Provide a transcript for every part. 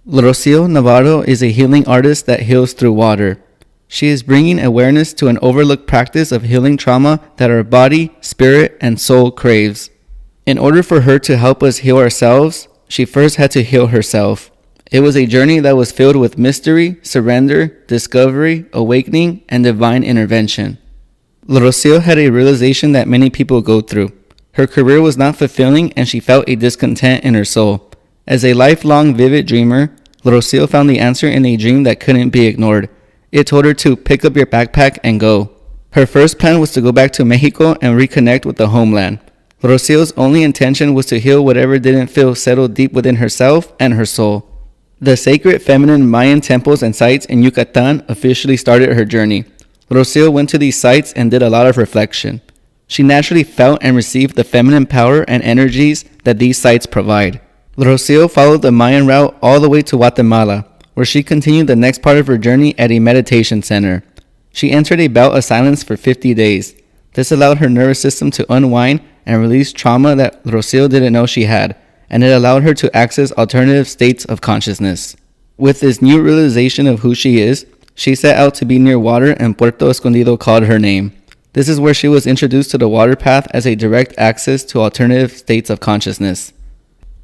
Rocío Navarro is a healing artist that heals through water. She is bringing awareness to an overlooked practice of healing trauma that our body, spirit, and soul craves. In order for her to help us heal ourselves, she first had to heal herself. It was a journey that was filled with mystery, surrender, discovery, awakening, and divine intervention. Rocío had a realization that many people go through. Her career was not fulfilling and she felt a discontent in her soul. As a lifelong vivid dreamer, Rocío found the answer in a dream that couldn't be ignored. It told her to pick up your backpack and go. Her first plan was to go back to Mexico and reconnect with the homeland. Rocío's only intention was to heal whatever didn't feel settled deep within herself and her soul. The sacred feminine Mayan temples and sites in Yucatán officially started her journey. Rocío went to these sites and did a lot of reflection. She naturally felt and received the feminine power and energies that these sites provide. Rocío followed the Mayan route all the way to Guatemala, where she continued the next part of her journey at a meditation center. She entered a bout of silence for 50 days. This allowed her nervous system to unwind and release trauma that Rocío didn't know she had, and it allowed her to access alternative states of consciousness. With this new realization of who she is, she set out to be near water, and Puerto Escondido called her name. This is where she was introduced to the water path as a direct access to alternative states of consciousness.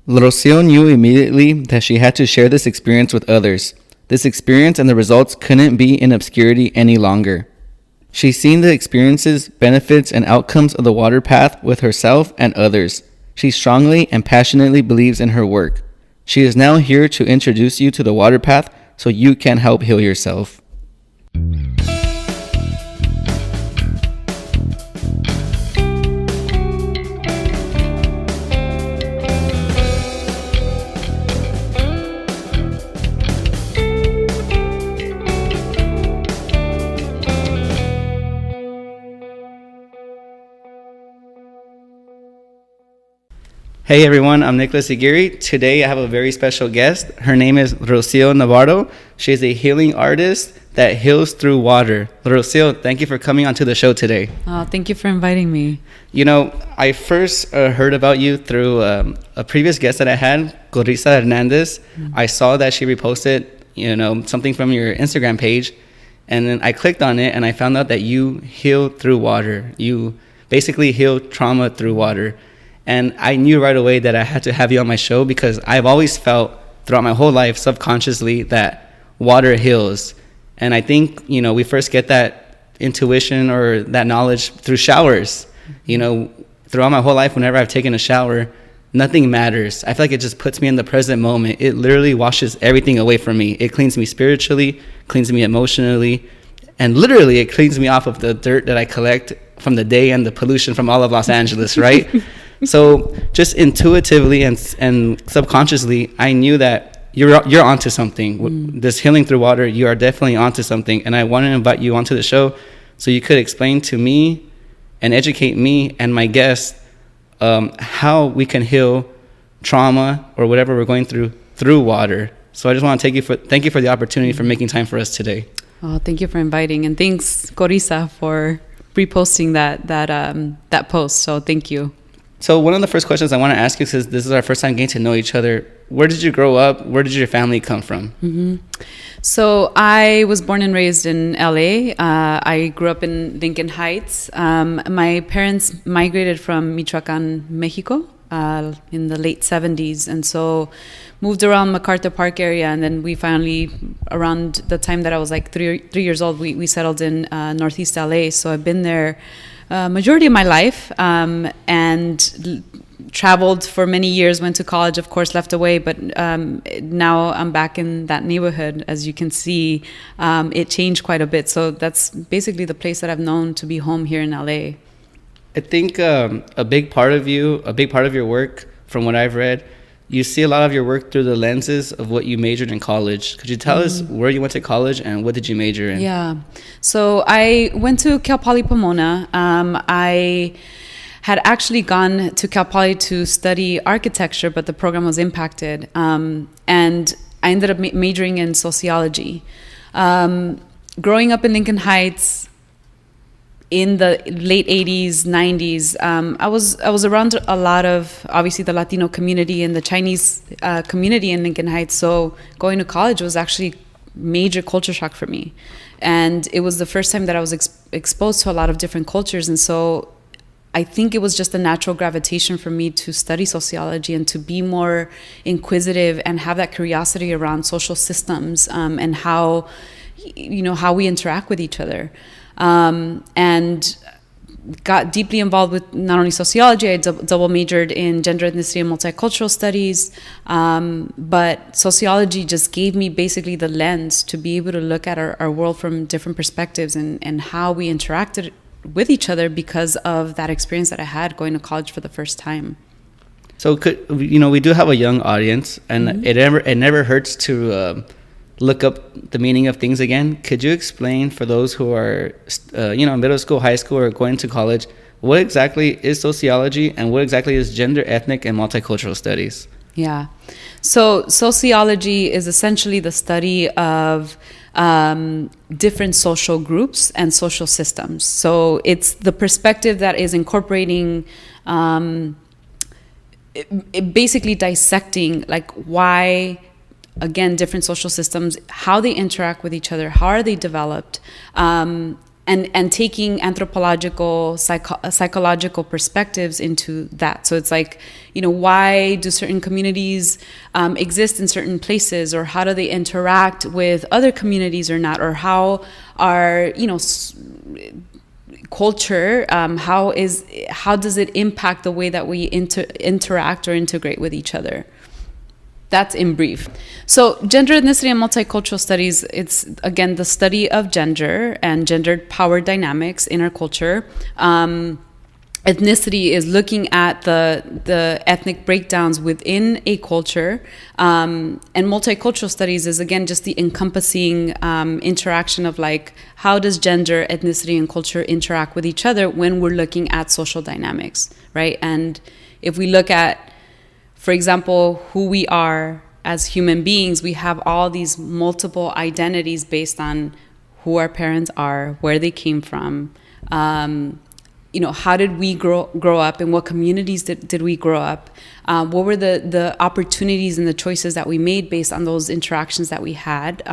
Rocío knew immediately that she had to share this experience with others. This experience and the results couldn't be in obscurity any longer. She's seen the experiences, benefits, and outcomes of the water path with herself and others. She strongly and passionately believes in her work. She is now here to introduce you to the water path so you can help heal yourself. Hey everyone, I'm Nicholas Aguirre. Today I have a very special guest. Her name is Rocío Navarro. She is a healing artist that heals through water. Rocío, thank you for coming onto the show today. Oh, thank you for inviting me. You know, I first heard about you through a previous guest that I had, Clarissa Hernandez. Mm-hmm. I saw that she reposted, something from your Instagram page, and then I clicked on it and I found out that you heal through water. You basically heal trauma through water. And I knew right away that I had to have you on my show because I've always felt throughout my whole life subconsciously that water heals. And I think, we first get that intuition or that knowledge through showers. Throughout my whole life, whenever I've taken a shower, nothing matters. I feel like it just puts me in the present moment. It literally washes everything away from me. It cleans me spiritually, cleans me emotionally, and literally it cleans me off of the dirt that I collect from the day and the pollution from all of Los Angeles, right? So just intuitively and subconsciously, I knew that you're onto something. This healing through water, you are definitely onto something. And I want to invite you onto the show so you could explain to me and educate me and my guests how we can heal trauma or whatever we're going through water. So I just want to thank you for the opportunity for making time for us today. Oh, thank you for inviting, and thanks, Clarissa, for reposting that post. So thank you. So one of the first questions I want to ask you, because this is our first time getting to know each other, where did you grow up? Where did your family come from? Mm-hmm. So I was born and raised in LA. I grew up in Lincoln Heights. My parents migrated from Michoacán, Mexico, in the late 70s. And so moved around MacArthur Park area. And then we finally, around the time that I was like three years old, we settled in Northeast LA. So I've been there majority of my life, and traveled for many years, went to college, of course, left away, but now I'm back in that neighborhood. As you can see, it changed quite a bit. So that's basically the place that I've known to be home here in LA. I think a big part of your work, from what I've read, you see a lot of your work through the lenses of what you majored in college. Could you tell us where you went to college and what did you major in? Yeah. So I went to Cal Poly Pomona. I had actually gone to Cal Poly to study architecture, but the program was impacted. And I ended up majoring in sociology. Growing up in Lincoln Heights, in the late 80s, 90s, I was around a lot of, obviously, the Latino community and the Chinese community in Lincoln Heights. So going to college was actually major culture shock for me. And it was the first time that I was exposed to a lot of different cultures. And so I think it was just a natural gravitation for me to study sociology and to be more inquisitive and have that curiosity around social systems, and how we interact with each other. And got deeply involved with not only sociology, I double majored in gender, ethnicity, and multicultural studies, but sociology just gave me basically the lens to be able to look at our world from different perspectives and how we interacted with each other because of that experience that I had going to college for the first time. So we do have a young audience, and it never hurts to look up the meaning of things again. Could you explain for those who are, middle school, high school, or going to college, what exactly is sociology and what exactly is gender, ethnic, and multicultural studies? Yeah. So sociology is essentially the study of different social groups and social systems. So it's the perspective that is incorporating, basically dissecting like why, again, different social systems, how they interact with each other, how are they developed, and taking anthropological, psychological perspectives into that. So it's like, why do certain communities exist in certain places, or how do they interact with other communities or not, or how are, culture, how does it impact the way that we interact or integrate with each other? That's in brief. So gender, ethnicity, and multicultural studies, it's, again, the study of gender and gendered power dynamics in our culture. Ethnicity is looking at the ethnic breakdowns within a culture. And multicultural studies is, again, just the encompassing interaction of like, how does gender, ethnicity, and culture interact with each other when we're looking at social dynamics, right? And if we look at, for example, who we are as human beings, we have all these multiple identities based on who our parents are, where they came from, how did we grow up, in what communities did we grow up, what were the opportunities and the choices that we made based on those interactions that we had.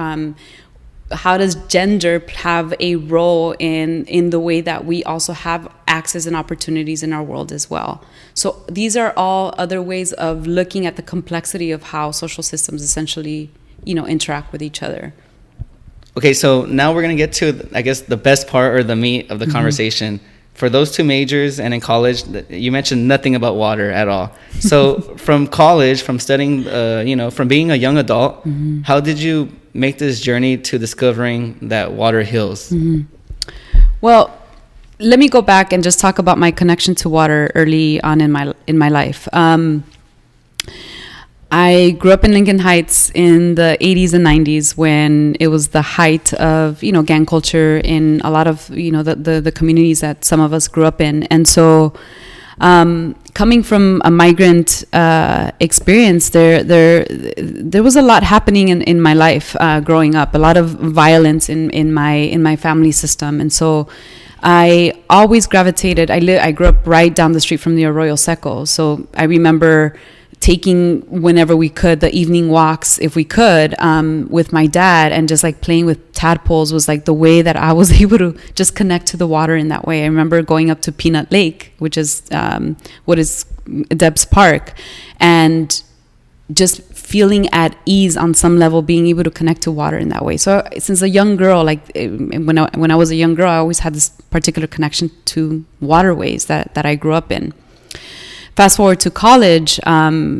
How does gender have a role in the way that we also have access and opportunities in our world as well? So these are all other ways of looking at the complexity of how social systems essentially, interact with each other. Okay, so now we're going to get to, I guess, the best part or the meat of the conversation. For those two majors and in college, you mentioned nothing about water at all. So from college, from studying, from being a young adult, how did you make this journey to discovering that water heals? Well, let me go back and just talk about my connection to water early on in my life. I grew up in Lincoln Heights in the 80s and 90s when it was the height of, gang culture in a lot of, the communities that some of us grew up in. And so coming from a migrant experience, there was a lot happening in my life growing up, a lot of violence in my family system. And so I always gravitated, I grew up right down the street from the Arroyo Seco. So I remember taking, whenever we could, the evening walks, if we could, with my dad, and just like playing with tadpoles was like the way that I was able to just connect to the water in that way. I remember going up to Peanut Lake, which is what is Deb's Park, and just feeling at ease on some level, being able to connect to water in that way. So since a young girl, like when I was a young girl, I always had this particular connection to waterways that I grew up in. Fast forward to college,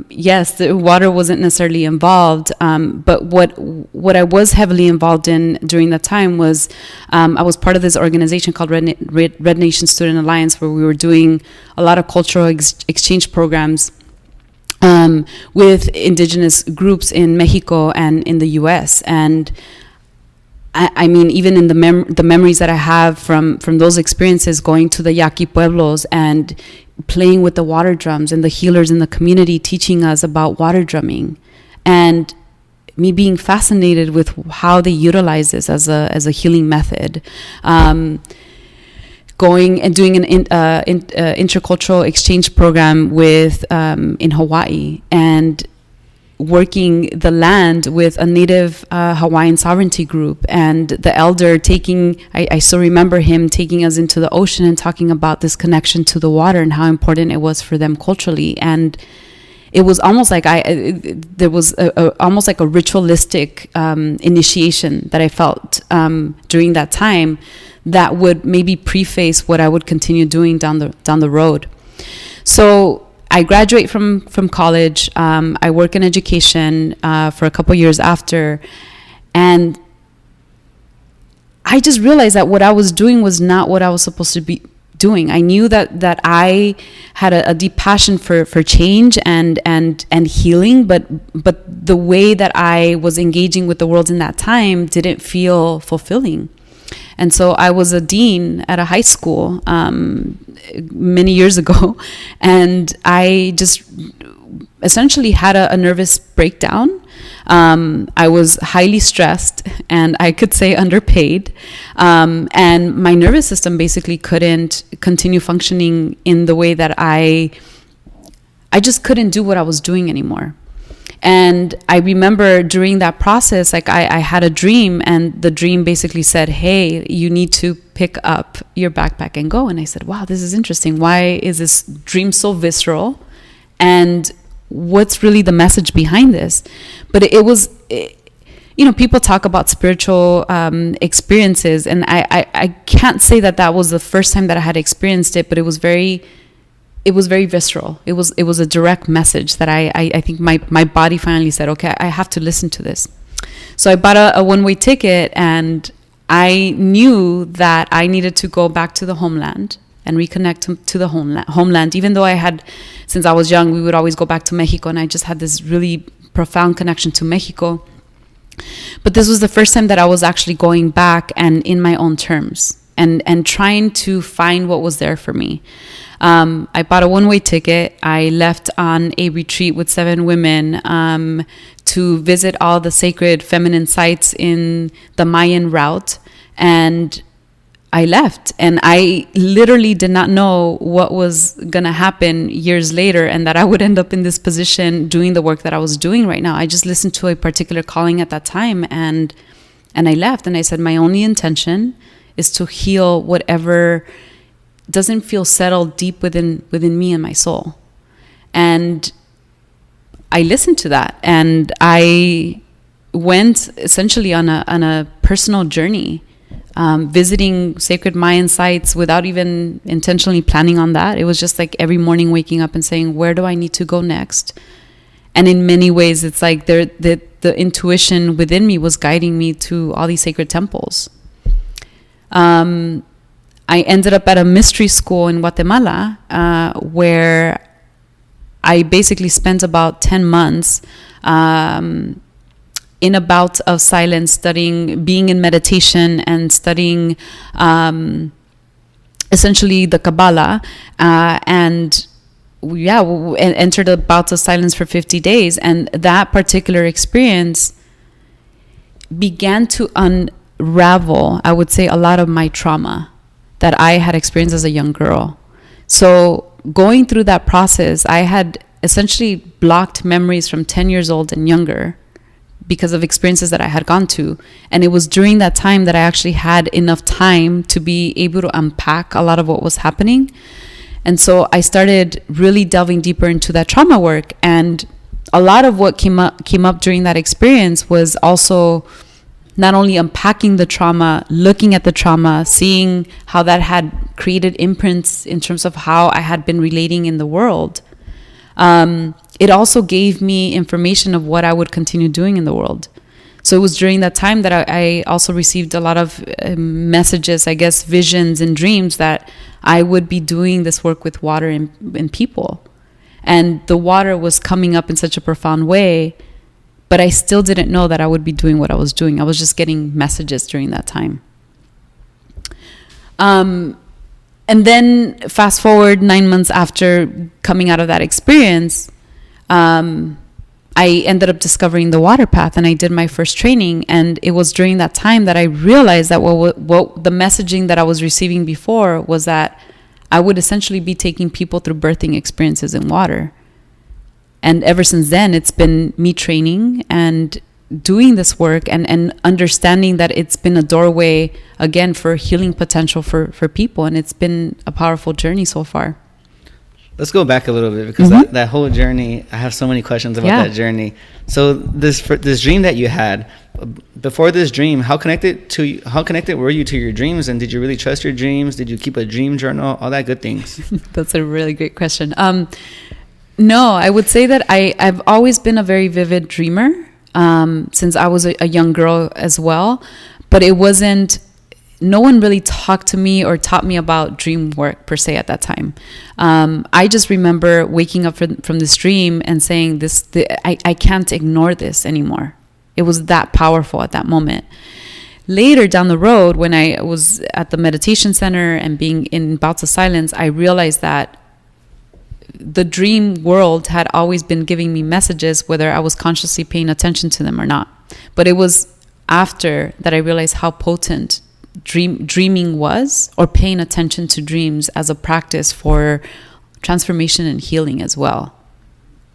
yes, the water wasn't necessarily involved, but what I was heavily involved in during that time was I was part of this organization called Red Nation Student Alliance, where we were doing a lot of cultural exchange programs with indigenous groups in Mexico and in the U.S. And I mean, even in the memories that I have from those experiences, going to the Yaqui Pueblos and playing with the water drums, and the healers in the community teaching us about water drumming, and me being fascinated with how they utilize this as a healing method. going and doing an intercultural exchange program with in Hawaii, and working the land with a native Hawaiian sovereignty group, and the elder I still remember him taking us into the ocean and talking about this connection to the water and how important it was for them culturally. And it was almost like there was almost like a ritualistic initiation that I felt during that time that would maybe preface what I would continue doing down the road. So I graduate from college. I work in education for a couple years after, and I just realized that what I was doing was not what I was supposed to be doing. I knew that I had a deep passion for change and healing, but the way that I was engaging with the world in that time didn't feel fulfilling. And so I was a dean at a high school many years ago, and I just essentially had a nervous breakdown. I was highly stressed, and I could say underpaid, and my nervous system basically couldn't continue functioning in the way that I just couldn't do what I was doing anymore. And I remember during that process, like I had a dream, and the dream basically said, hey, you need to pick up your backpack and go. And I said, wow, this is interesting. Why is this dream so visceral? And what's really the message behind this? But it was, people talk about spiritual experiences, and I can't say that was the first time that I had experienced it, but it was very visceral. It was a direct message that I think my body finally said, okay, I have to listen to this. So I bought a one-way ticket, and I knew that I needed to go back to the homeland and reconnect to the homeland. Even though since I was young, we would always go back to Mexico, and I just had this really profound connection to Mexico. But this was the first time that I was actually going back and in my own terms and trying to find what was there for me. I bought a one-way ticket. I left on a retreat with 7 women to visit all the sacred feminine sites in the Mayan route. And I left, and I literally did not know what was going to happen years later, and that I would end up in this position doing the work that I was doing right now. I just listened to a particular calling at that time, and I left, and I said, my only intention is to heal whatever doesn't feel settled deep within me and my soul. And I listened to that, and I went essentially on a personal journey, visiting sacred Mayan sites without even intentionally planning on that. It was just like every morning waking up and saying, where do I need to go next? And in many ways, it's like the intuition within me was guiding me to all these sacred temples. I ended up at a mystery school in Guatemala, where I basically spent about 10 months in a bout of silence, studying, being in meditation and studying essentially the Kabbalah, and entered a bout of silence for 50 days. And that particular experience began to unravel, I would say, a lot of my trauma that I had experienced as a young girl. So going through that process, I had essentially blocked memories from 10 years old and younger because of experiences that I had gone to. And it was during that time that I actually had enough time to be able to unpack a lot of what was happening. And so I started really delving deeper into that trauma work. And a lot of what came up during that experience was also not only unpacking the trauma, looking at the trauma, seeing how that had created imprints in terms of how I had been relating in the world. It also gave me information of what I would continue doing in the world. So it was during that time that I also received a lot of messages, I guess, visions and dreams that I would be doing this work with water and people. And the water was coming up in such a profound way, but I still didn't know that I would be doing what I was doing. I was just getting messages during that time. And then fast forward 9 months after coming out of that experience, I I ended up discovering the water path, and I did my first training. And it was during that time that I realized that what the messaging that I was receiving before was that I would essentially be taking people through birthing experiences in water. And ever since then, it's been me training and doing this work and understanding that it's been a doorway, again, for healing potential for people. And it's been a powerful journey so far. Let's go back a little bit, because that whole journey, I have so many questions about that journey. So this dream that you had, before this dream, how connected were you to your dreams? And did you really trust your dreams? Did you keep a dream journal? All that good things. That's a really great question. No, I would say that I've always been a very vivid dreamer since I was a young girl as well. But it wasn't, no one really talked to me or taught me about dream work per se at that time. I just remember waking up from this dream and saying, I can't ignore this anymore. It was that powerful at that moment. Later down the road, when I was at the meditation center and being in bouts of silence, I realized that the dream world had always been giving me messages, whether I was consciously paying attention to them or not. But it was after that I realized how potent dreaming was, or paying attention to dreams as a practice for transformation and healing as well.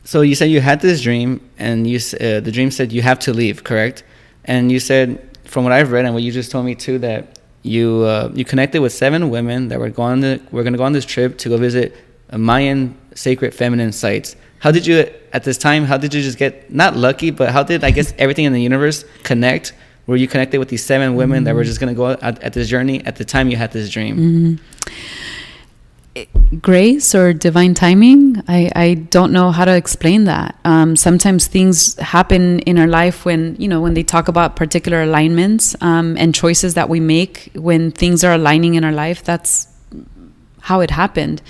So you said you had this dream, and the dream said you have to leave, correct? And you said, from what I've read and what you just told me too, that you connected with 7 women that were going to go on this trip to go visit Mayan sacred feminine sites. How did you just get, not lucky, but how did, I guess, everything in the universe connect? Were you connected with these 7 women that were just going to go at this journey at the time you had this dream? Grace or divine timing? I don't know how to explain that. Sometimes things happen in our life when they talk about particular alignments and choices that we make when things are aligning in our life. That's how it happened.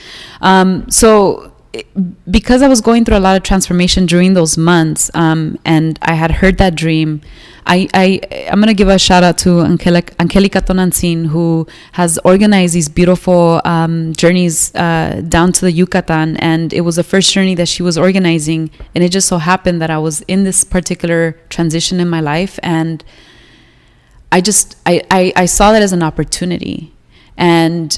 Because I was going through a lot of transformation during those months, and I had heard that dream, I'm going to give a shout out to Angelica Tonantzin, who has organized these beautiful journeys down to the Yucatan. And it was the first journey that she was organizing. And it just so happened that I was in this particular transition in my life. And I saw that as an opportunity. And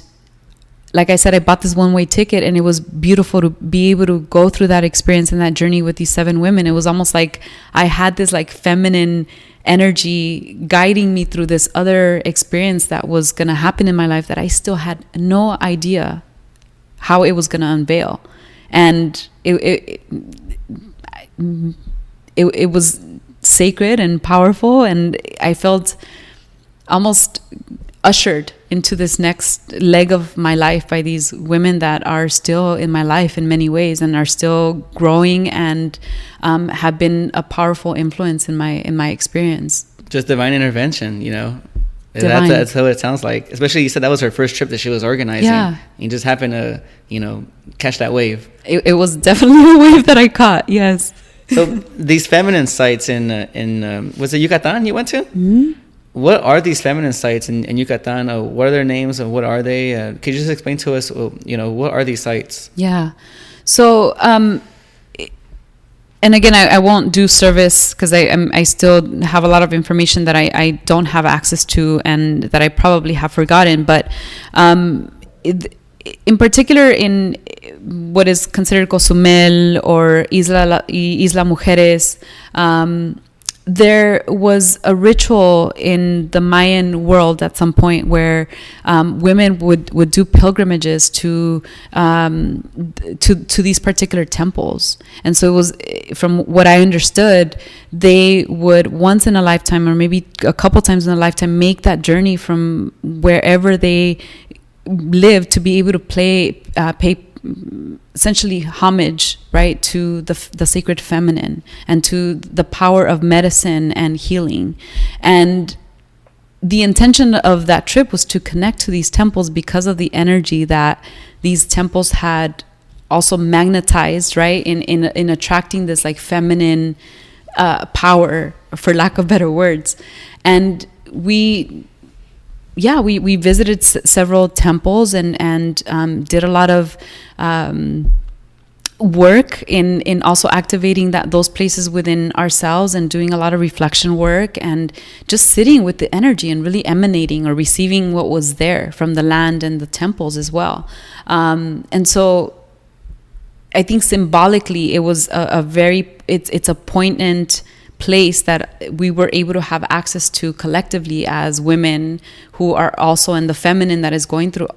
like I said, I bought this one-way ticket, and it was beautiful to be able to go through that experience and that journey with these 7 women. It was almost like I had this like feminine energy guiding me through this other experience that was going to happen in my life that I still had no idea how it was going to unveil. And it was sacred and powerful, and I felt almost ushered into this next leg of my life by these women that are still in my life in many ways and are still growing and have been a powerful influence in my experience. Just divine intervention, That's how it sounds like. Especially, you said that was her first trip that she was organizing. Yeah. You just happened to, catch that wave. It was definitely a wave that I caught, yes. So these feminine sites in was it Yucatan you went to? Mm-hmm. What are these feminine sites in Yucatan? What are their names and what are they? Could you just explain to us, what are these sites? Yeah. So, and again, I won't do service because I still have a lot of information that I don't have access to and that I probably have forgotten. But in particular, in what is considered Cozumel or Isla Mujeres, there was a ritual in the Mayan world at some point where women would do pilgrimages to these particular temples. And so it was, from what I understood, they would once in a lifetime, or maybe a couple times in a lifetime, make that journey from wherever they live to be able to pay essentially homage, right, to the sacred feminine and to the power of medicine and healing. And the intention of that trip was to connect to these temples because of the energy that these temples had also magnetized, right, in attracting this like feminine power, for lack of better words. And we visited several temples and did a lot of work in also activating those places within ourselves and doing a lot of reflection work and just sitting with the energy and really emanating or receiving what was there from the land and the temples as well. And so I think symbolically it was it's a poignant place that we were able to have access to collectively as women who are also in the feminine that is going through,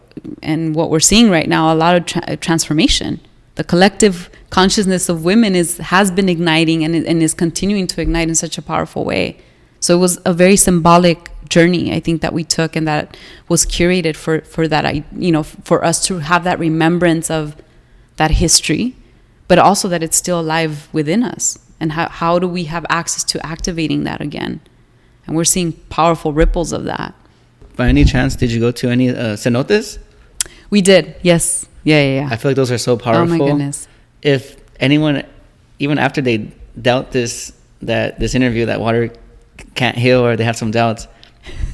and what we're seeing right now, a lot of transformation. The collective consciousness of women has been igniting and is continuing to ignite in such a powerful way. So it was a very symbolic journey, I think, that we took, and that was curated for that, for us to have that remembrance of that history, but also that it's still alive within us. And how do we have access to activating that again? And we're seeing powerful ripples of that. By any chance, did you go to any cenotes? We did, yes. Yeah. I feel like those are so powerful. Oh my goodness. If anyone, even after they doubt this interview that water can't heal, or they have some doubts,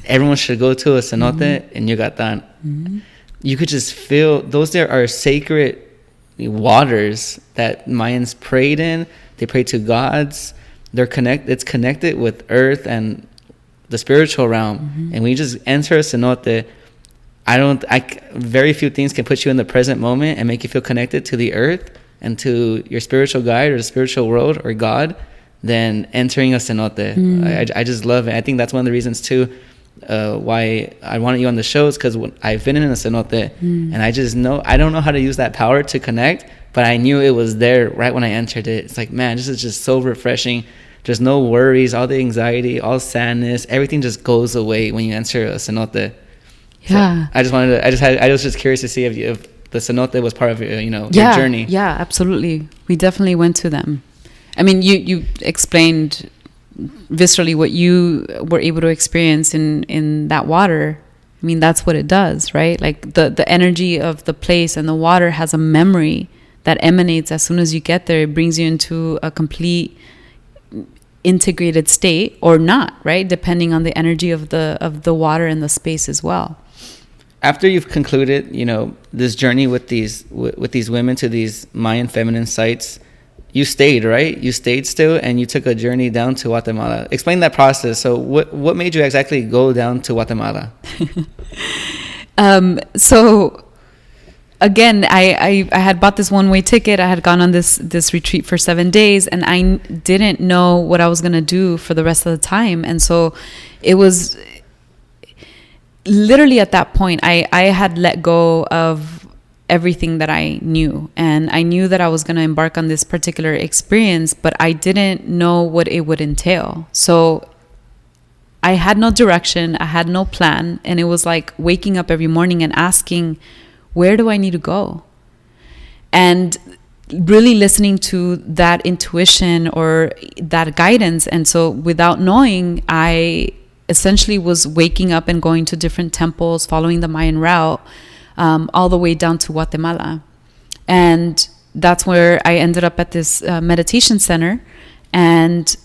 everyone should go to a cenote in Yucatan. Mm-hmm. You could just feel those there are sacred waters that Mayans prayed in. They pray to gods. It's connected with earth and the spiritual realm. Mm-hmm. And when you just enter a cenote, very few things can put you in the present moment and make you feel connected to the earth and to your spiritual guide or the spiritual world or God than entering a cenote. I just love it. I think that's one of the reasons too why I wanted you on the show, is because I've been in a cenote and I just know, I don't know how to use that power to connect, but I knew it was there right when I entered it. It's like, man, this is just so refreshing. There's no worries, all the anxiety, all sadness, everything just goes away when you enter a cenote. Yeah. So I was just curious to see if the cenote was part of your journey. Yeah, absolutely. We definitely went to them. I mean, you explained viscerally what you were able to experience in that water. I mean, that's what it does, right? Like the energy of the place and the water has a memory that emanates as soon as you get there. It brings you into a complete integrated state, or not, right? Depending on the energy of the water and the space as well. After you've concluded, this journey with these women to these Mayan feminine sites, you stayed, right? You stayed still, and you took a journey down to Guatemala. Explain that process. So what made you exactly go down to Guatemala? So again, I had bought this one-way ticket. I had gone on this retreat for 7 days, and I didn't know what I was going to do for the rest of the time. And so it was literally at that point, I had let go of everything that I knew. And I knew that I was going to embark on this particular experience, but I didn't know what it would entail. So I had no direction. I had no plan. And it was like waking up every morning and asking, where do I need to go? And really listening to that intuition or that guidance. And so without knowing, I essentially was waking up and going to different temples, following the Mayan route, all the way down to Guatemala. And that's where I ended up at this meditation center. And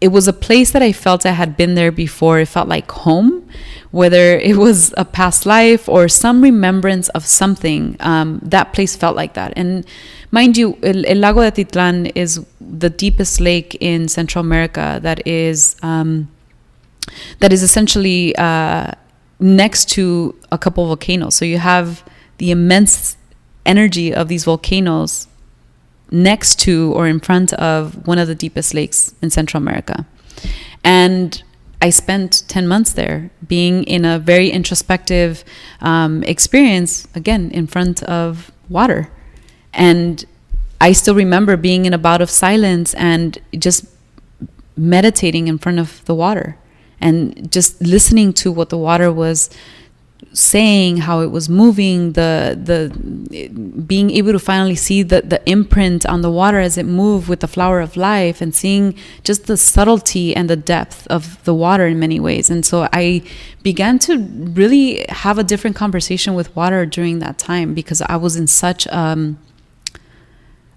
it was a place that I felt I had been there before. It felt like home, whether it was a past life or some remembrance of something. That place felt like that. And mind you, El Lago de Atitlan is the deepest lake in Central America that is essentially next to a couple volcanoes. So you have the immense energy of these volcanoes next to or in front of one of the deepest lakes in Central America. And I spent 10 months there, being in a very introspective experience, again, in front of water. And I still remember being in a bout of silence and just meditating in front of the water and just listening to what the water was saying, how it was moving, being able to finally see the imprint on the water as it moved with the flower of life, and seeing just the subtlety and the depth of the water in many ways. And so I began to really have a different conversation with water during that time, because I was in such an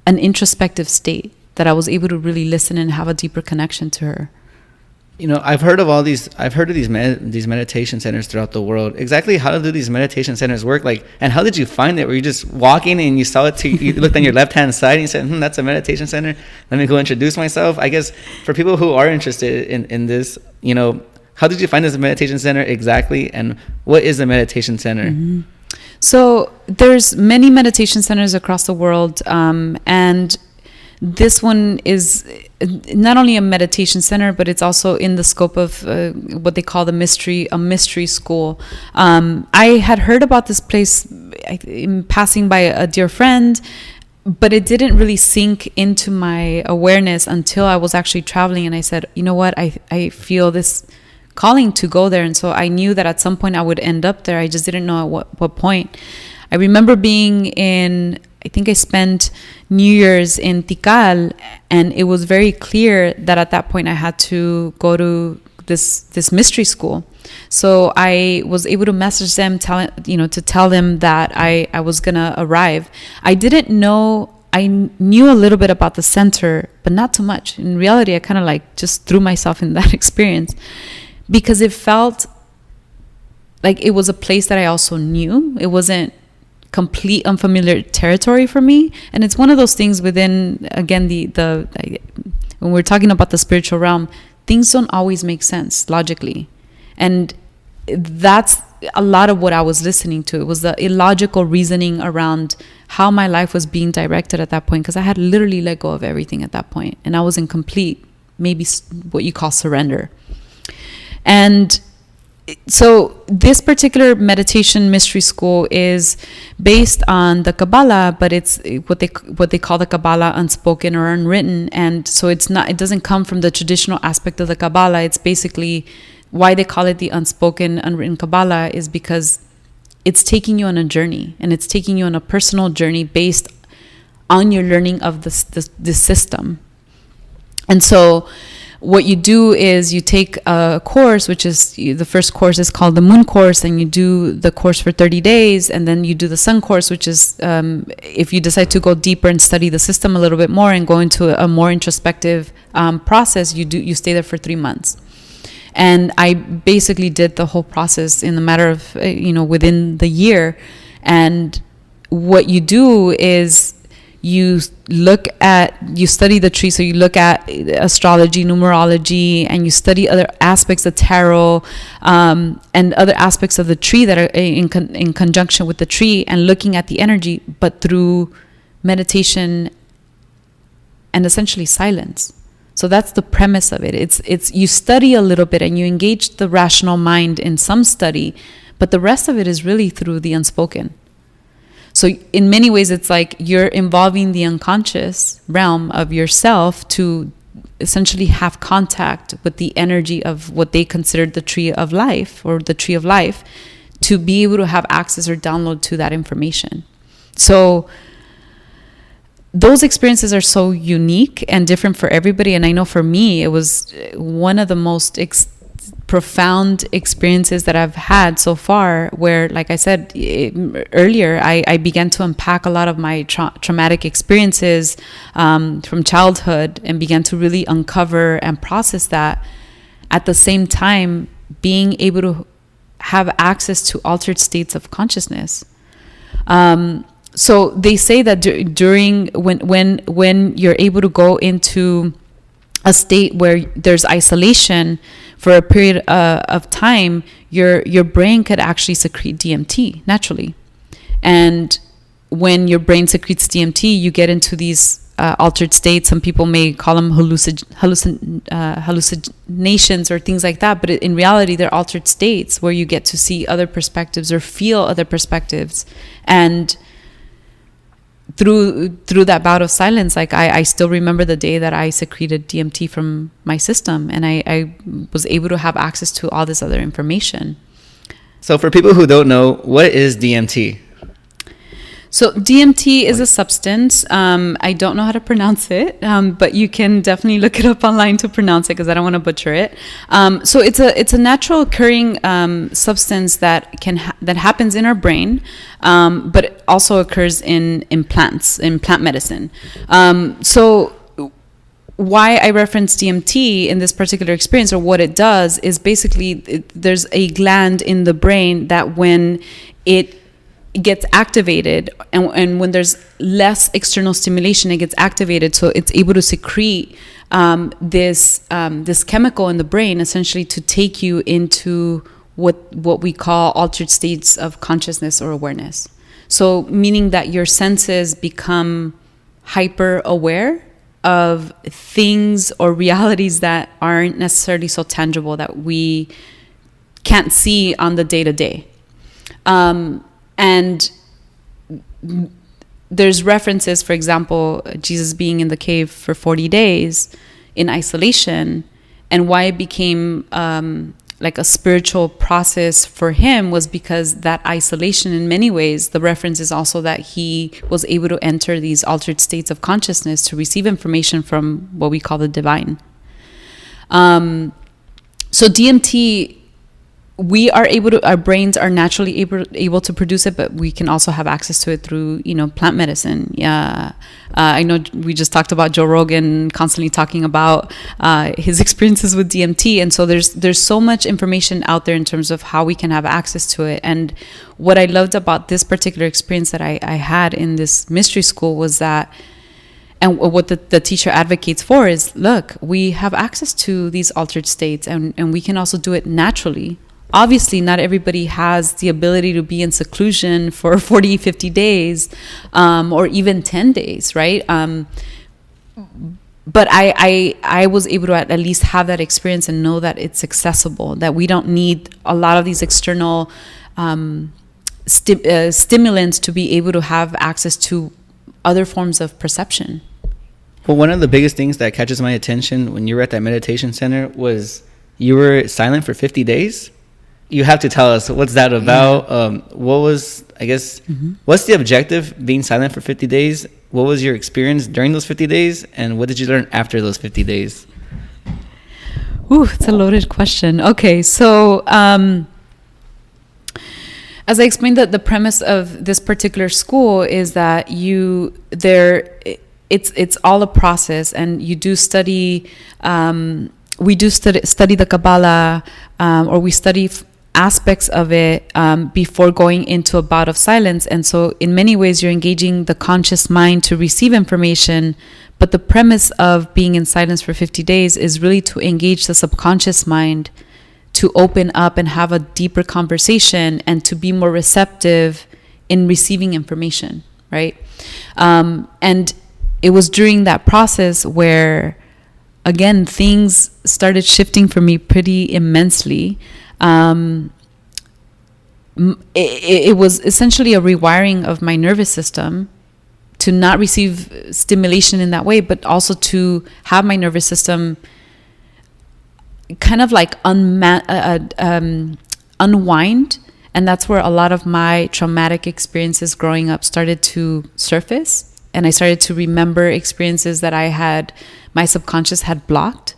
introspective state that I was able to really listen and have a deeper connection to her. You know, I've heard of these meditation centers throughout the world. Exactly how do these meditation centers work? Like, and how did you find it? Were you just walking and you saw it? You looked on your left hand side and you said, "That's a meditation center. Let me go introduce myself." I guess for people who are interested in this, you know, how did you find this meditation center exactly, and what is a meditation center? Mm-hmm. So there's many meditation centers across the world, and this one is not only a meditation center, but it's also in the scope of what they call a mystery school. I had heard about this place in passing by a dear friend, but it didn't really sink into my awareness until I was actually traveling, and I said, you know what, I feel this calling to go there. And so I knew that at some point I would end up there. I just didn't know at what point. I remember being I think I spent New Year's in Tikal, and it was very clear that at that point I had to go to this mystery school. So I was able to message them, to tell them that I was gonna arrive. I didn't know. I knew a little bit about the center, but not too much. In reality, I kind of like just threw myself in that experience because it felt like it was a place that I also knew. It wasn't complete unfamiliar territory for me, and it's one of those things within, again, the when we're talking about the spiritual realm, things don't always make sense logically, and that's a lot of what I was listening to. It was the illogical reasoning around how my life was being directed at that point, because I had literally let go of everything at that point, and I was in complete, maybe what you call surrender. And so this particular meditation mystery school is based on the Kabbalah, but it's what they call the Kabbalah unspoken or unwritten. And so it doesn't come from the traditional aspect of the Kabbalah. It's basically why they call it the unspoken, unwritten Kabbalah is because it's taking you on a journey, and it's taking you on a personal journey based on your learning of this system. And so what you do is you take a course, which is the first course is called the Moon course, and you do the course for 30 days, and then you do the Sun course, which is if you decide to go deeper and study the system a little bit more and go into a more introspective process, you stay there for 3 months. And I basically did the whole process in a matter of within the year. And what you do is you study the tree. So you look at astrology, numerology, and you study other aspects of tarot and other aspects of the tree that are in conjunction with the tree, and looking at the energy, but through meditation and essentially silence. So that's the premise of it. It's you study a little bit and you engage the rational mind in some study, but the rest of it is really through the unspoken. So in many ways, it's like you're involving the unconscious realm of yourself to essentially have contact with the energy of what they considered the tree of life, or the tree of life, to be able to have access or download to that information. So those experiences are so unique and different for everybody. And I know for me, it was one of the most profound experiences that I've had so far, where, like I said earlier, I began to unpack a lot of my traumatic experiences from childhood, and began to really uncover and process that, at the same time being able to have access to altered states of consciousness. So they say that during when you're able to go into a state where there's isolation for a period of time, your brain could actually secrete DMT naturally. And when your brain secretes DMT, you get into these altered states. Some people may call them hallucinations or things like that, but in reality, they're altered states where you get to see other perspectives or feel other perspectives. And through that bout of silence, like I still remember the day that I secreted DMT from my system, and I was able to have access to all this other information. So for people who don't know, what is DMT? So DMT is a substance. I don't know how to pronounce it, but you can definitely look it up online to pronounce it, because I don't want to butcher it. So it's a natural occurring substance that happens in our brain, but it also occurs in plants, in plant medicine. So why I reference DMT in this particular experience, or what it does, is basically there's a gland in the brain that when it gets activated and when there's less external stimulation, it gets activated, so it's able to secrete this chemical in the brain, essentially to take you into what we call altered states of consciousness or awareness. So meaning that your senses become hyper aware of things or realities that aren't necessarily so tangible, that we can't see on the day-to-day. And there's references, for example, Jesus being in the cave for 40 days in isolation, and why it became like a spiritual process for him was because that isolation, in many ways, the reference is also that he was able to enter these altered states of consciousness to receive information from what we call the divine. So DMT, our brains are naturally able to produce it, but we can also have access to it through, plant medicine. Yeah. I know we just talked about Joe Rogan constantly talking about his experiences with DMT. And so there's so much information out there in terms of how we can have access to it. And what I loved about this particular experience that I had in this mystery school was that, and what the teacher advocates for is, look, we have access to these altered states, and we can also do it naturally. Obviously, not everybody has the ability to be in seclusion for 40, 50 days, or even 10 days, right? But I was able to at least have that experience and know that it's accessible, that we don't need a lot of these external stimulants to be able to have access to other forms of perception. Well, one of the biggest things that catches my attention when you were at that meditation center was you were silent for 50 days. You have to tell us, what's that about? What was, what's the objective being silent for 50 days? What was your experience during those 50 days? And what did you learn after those 50 days? Ooh, it's a loaded question. Okay, so as I explained, that the premise of this particular school is that it's all a process, and you do study, we do study the Kabbalah, or we study aspects of it before going into a bout of silence. And so in many ways, you're engaging the conscious mind to receive information. But the premise of being in silence for 50 days is really to engage the subconscious mind to open up and have a deeper conversation and to be more receptive in receiving information, right? And it was during that process where, again, things started shifting for me pretty immensely. It was essentially a rewiring of my nervous system to not receive stimulation in that way, but also to have my nervous system kind of like unwind. And that's where a lot of my traumatic experiences growing up started to surface. And I started to remember experiences that my subconscious had blocked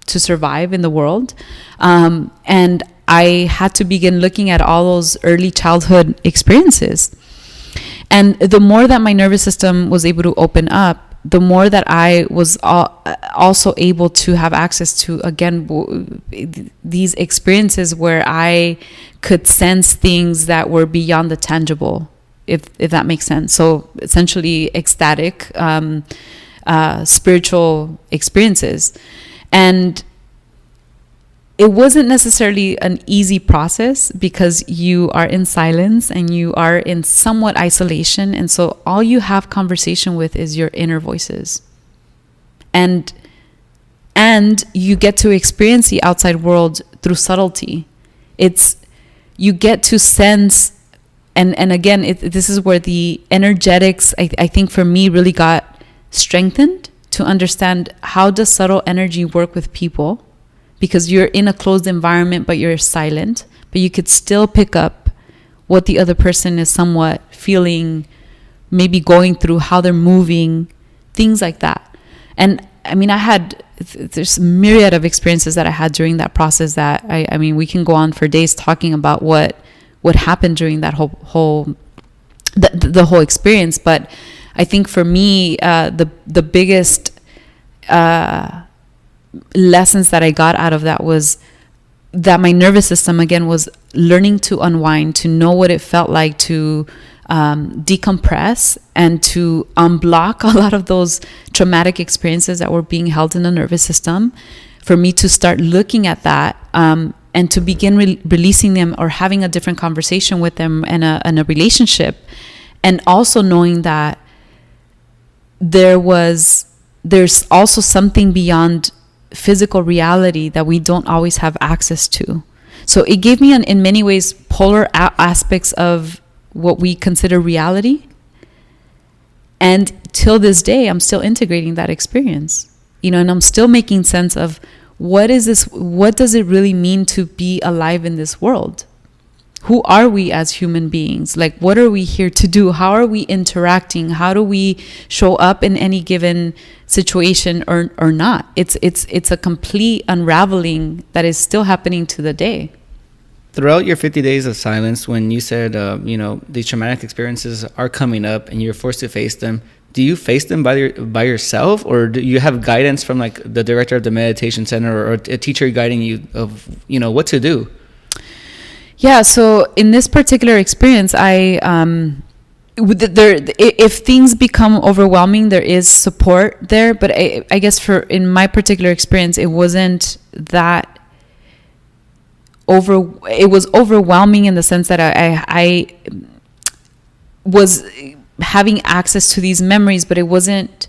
to survive in the world. And I had to begin looking at all those early childhood experiences. And the more that my nervous system was able to open up, the more that I was also able to have access to, again, these experiences where I could sense things that were beyond the tangible, if that makes sense. So essentially ecstatic, spiritual experiences. And it wasn't necessarily an easy process because you are in silence and you are in somewhat isolation. And so all you have conversation with is your inner voices. And you get to experience the outside world through subtlety. You get to sense, and again, this is where the energetics, I think for me, really got strengthened to understand how does subtle energy work with people. Because you're in a closed environment, but you're silent. But you could still pick up what the other person is somewhat feeling, maybe going through, how they're moving, things like that. And I mean, there's a myriad of experiences that I had during that process that, I mean, we can go on for days talking about what happened during that whole experience. But I think for me, the biggest lessons that I got out of that was that my nervous system, again, was learning to unwind, to know what it felt like to decompress and to unblock a lot of those traumatic experiences that were being held in the nervous system, for me to start looking at that and to begin releasing them or having a different conversation with them and a relationship. And also knowing that there's also something beyond physical reality that we don't always have access to. So it gave me, in many ways, polar aspects of what we consider reality. And till this day, I'm still integrating that experience, and I'm still making sense of what is this? What does it really mean to be alive in this world? Who are we as human beings? Like, what are we here to do? How are we interacting? How do we show up in any given situation or not? It's a complete unraveling that is still happening to the day. Throughout your 50 days of silence, when you said, these traumatic experiences are coming up and you're forced to face them, do you face them by yourself, or do you have guidance from like the director of the meditation center or a teacher guiding you of, what to do? Yeah. So in this particular experience, if things become overwhelming, there is support there. But I guess in my particular experience, it wasn't that it was overwhelming in the sense that I was having access to these memories, but it wasn't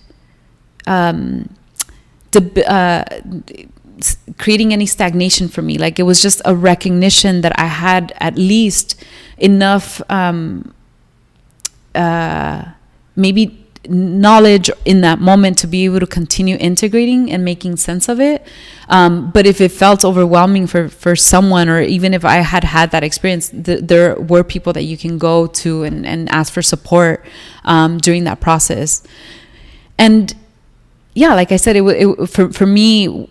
creating any stagnation for me. Like, it was just a recognition that I had at least enough maybe knowledge in that moment to be able to continue integrating and making sense of it. But if it felt overwhelming for someone, or even if I had that experience, there were people that you can go to and ask for support during that process. And yeah, like I said, for me,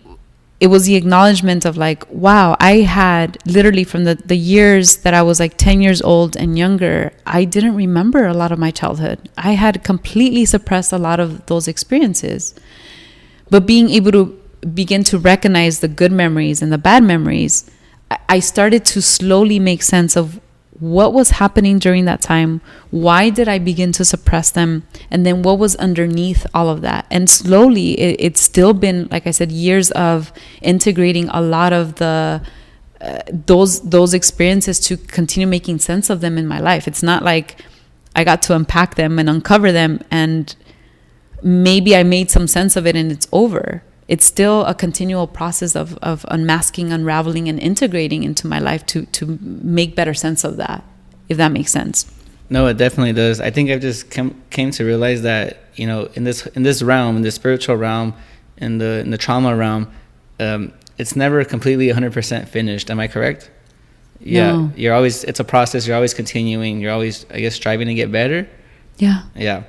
it was the acknowledgement of like, wow, I had literally from the years that I was like 10 years old and younger, I didn't remember a lot of my childhood. I had completely suppressed a lot of those experiences. But being able to begin to recognize the good memories and the bad memories, I started to slowly make sense of what was happening during that time. Why did I begin to suppress them? And then what was underneath all of that? And slowly, it's still been, like I said, years of integrating a lot of the those experiences to continue making sense of them in my life. It's not like I got to unpack them and uncover them and maybe I made some sense of it and it's over. It's still a continual process of unmasking, unraveling, and integrating into my life to make better sense of that, if that makes sense. No, it definitely does. I think I've just came to realize that, in this realm, in the spiritual realm, in the trauma realm, it's never completely 100% finished. Am I correct? Yeah. No. It's a process. You're always continuing. You're always, I guess, striving to get better. Yeah. Yeah.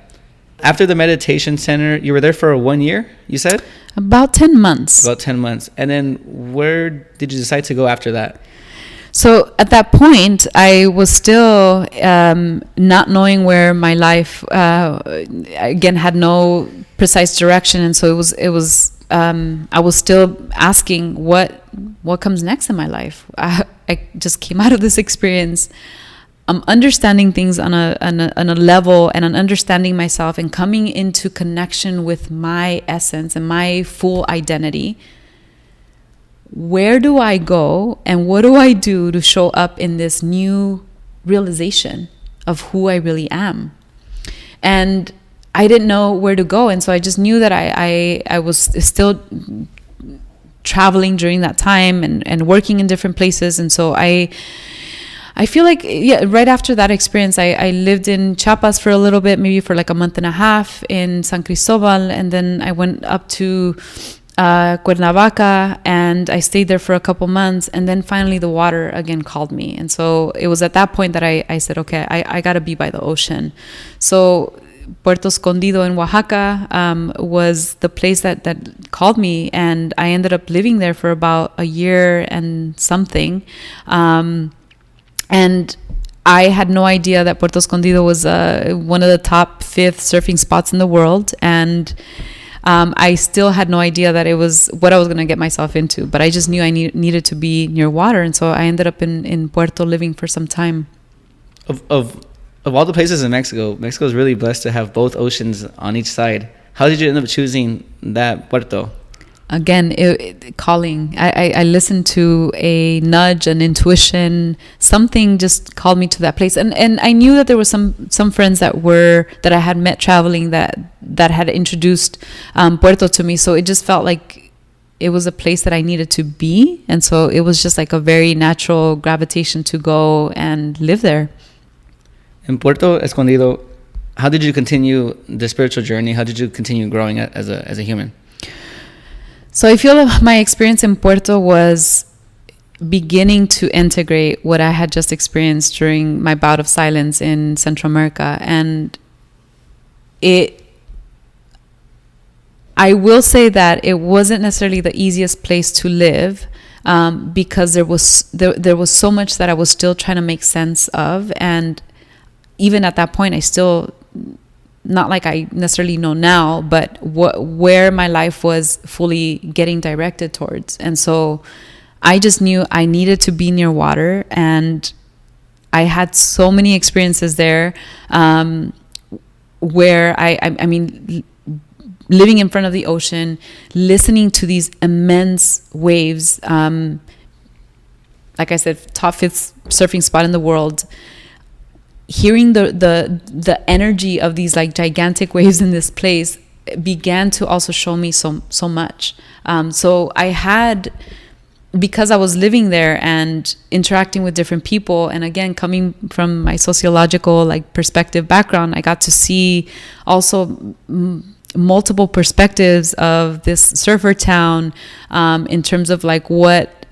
After the meditation center, you were there for 1 year, you said? About 10 months. About 10 months. And then where did you decide to go after that? So at that point, I was still not knowing where my life, again, had no precise direction. And so it was I was still asking what comes next in my life. I just came out of this experience. I'm understanding things on a level, and I'm understanding myself and coming into connection with my essence and my full identity. Where do I go and what do I do to show up in this new realization of who I really am? And I didn't know where to go. And so I just knew that I was still traveling during that time and working in different places. And so I feel like, right after that experience, I lived in Chiapas for a little bit, maybe for like a month and a half in San Cristobal. And then I went up to Cuernavaca and I stayed there for a couple months. And then finally the water again called me. And so it was at that point that I said, okay, I got to be by the ocean. So Puerto Escondido in Oaxaca was the place that called me. And I ended up living there for about a year and something. And I had no idea that Puerto Escondido was one of the top 5 surfing spots in the world. And I still had no idea that it was what I was going to get myself into, but I just knew I needed to be near water. And so I ended up in Puerto living for some time. Of all the places in Mexico, Mexico is really blessed to have both oceans on each side. How did you end up choosing that Puerto? Again, calling. I listened to a nudge, an intuition. Something just called me to that place, and I knew that there were some friends that I had met traveling that had introduced Puerto to me. So it just felt like it was a place that I needed to be, and so it was just like a very natural gravitation to go and live there. In Puerto Escondido, how did you continue the spiritual journey? How did you continue growing as a human? So I feel that my experience in Puerto was beginning to integrate what I had just experienced during my bout of silence in Central America. And I will say that it wasn't necessarily the easiest place to live, because there was so much that I was still trying to make sense of. And even at that point, I still, not like I necessarily know now, but where my life was fully getting directed towards. And so I just knew I needed to be near water, and I had so many experiences there, where I mean, living in front of the ocean, listening to these immense waves, like I said, top 5th surfing spot in the world, hearing the energy of these like gigantic waves in this place began to also show me so much. So I had, because I was living there and interacting with different people, and again, coming from my sociological like perspective background, I got to see also multiple perspectives of this surfer town, in terms of like what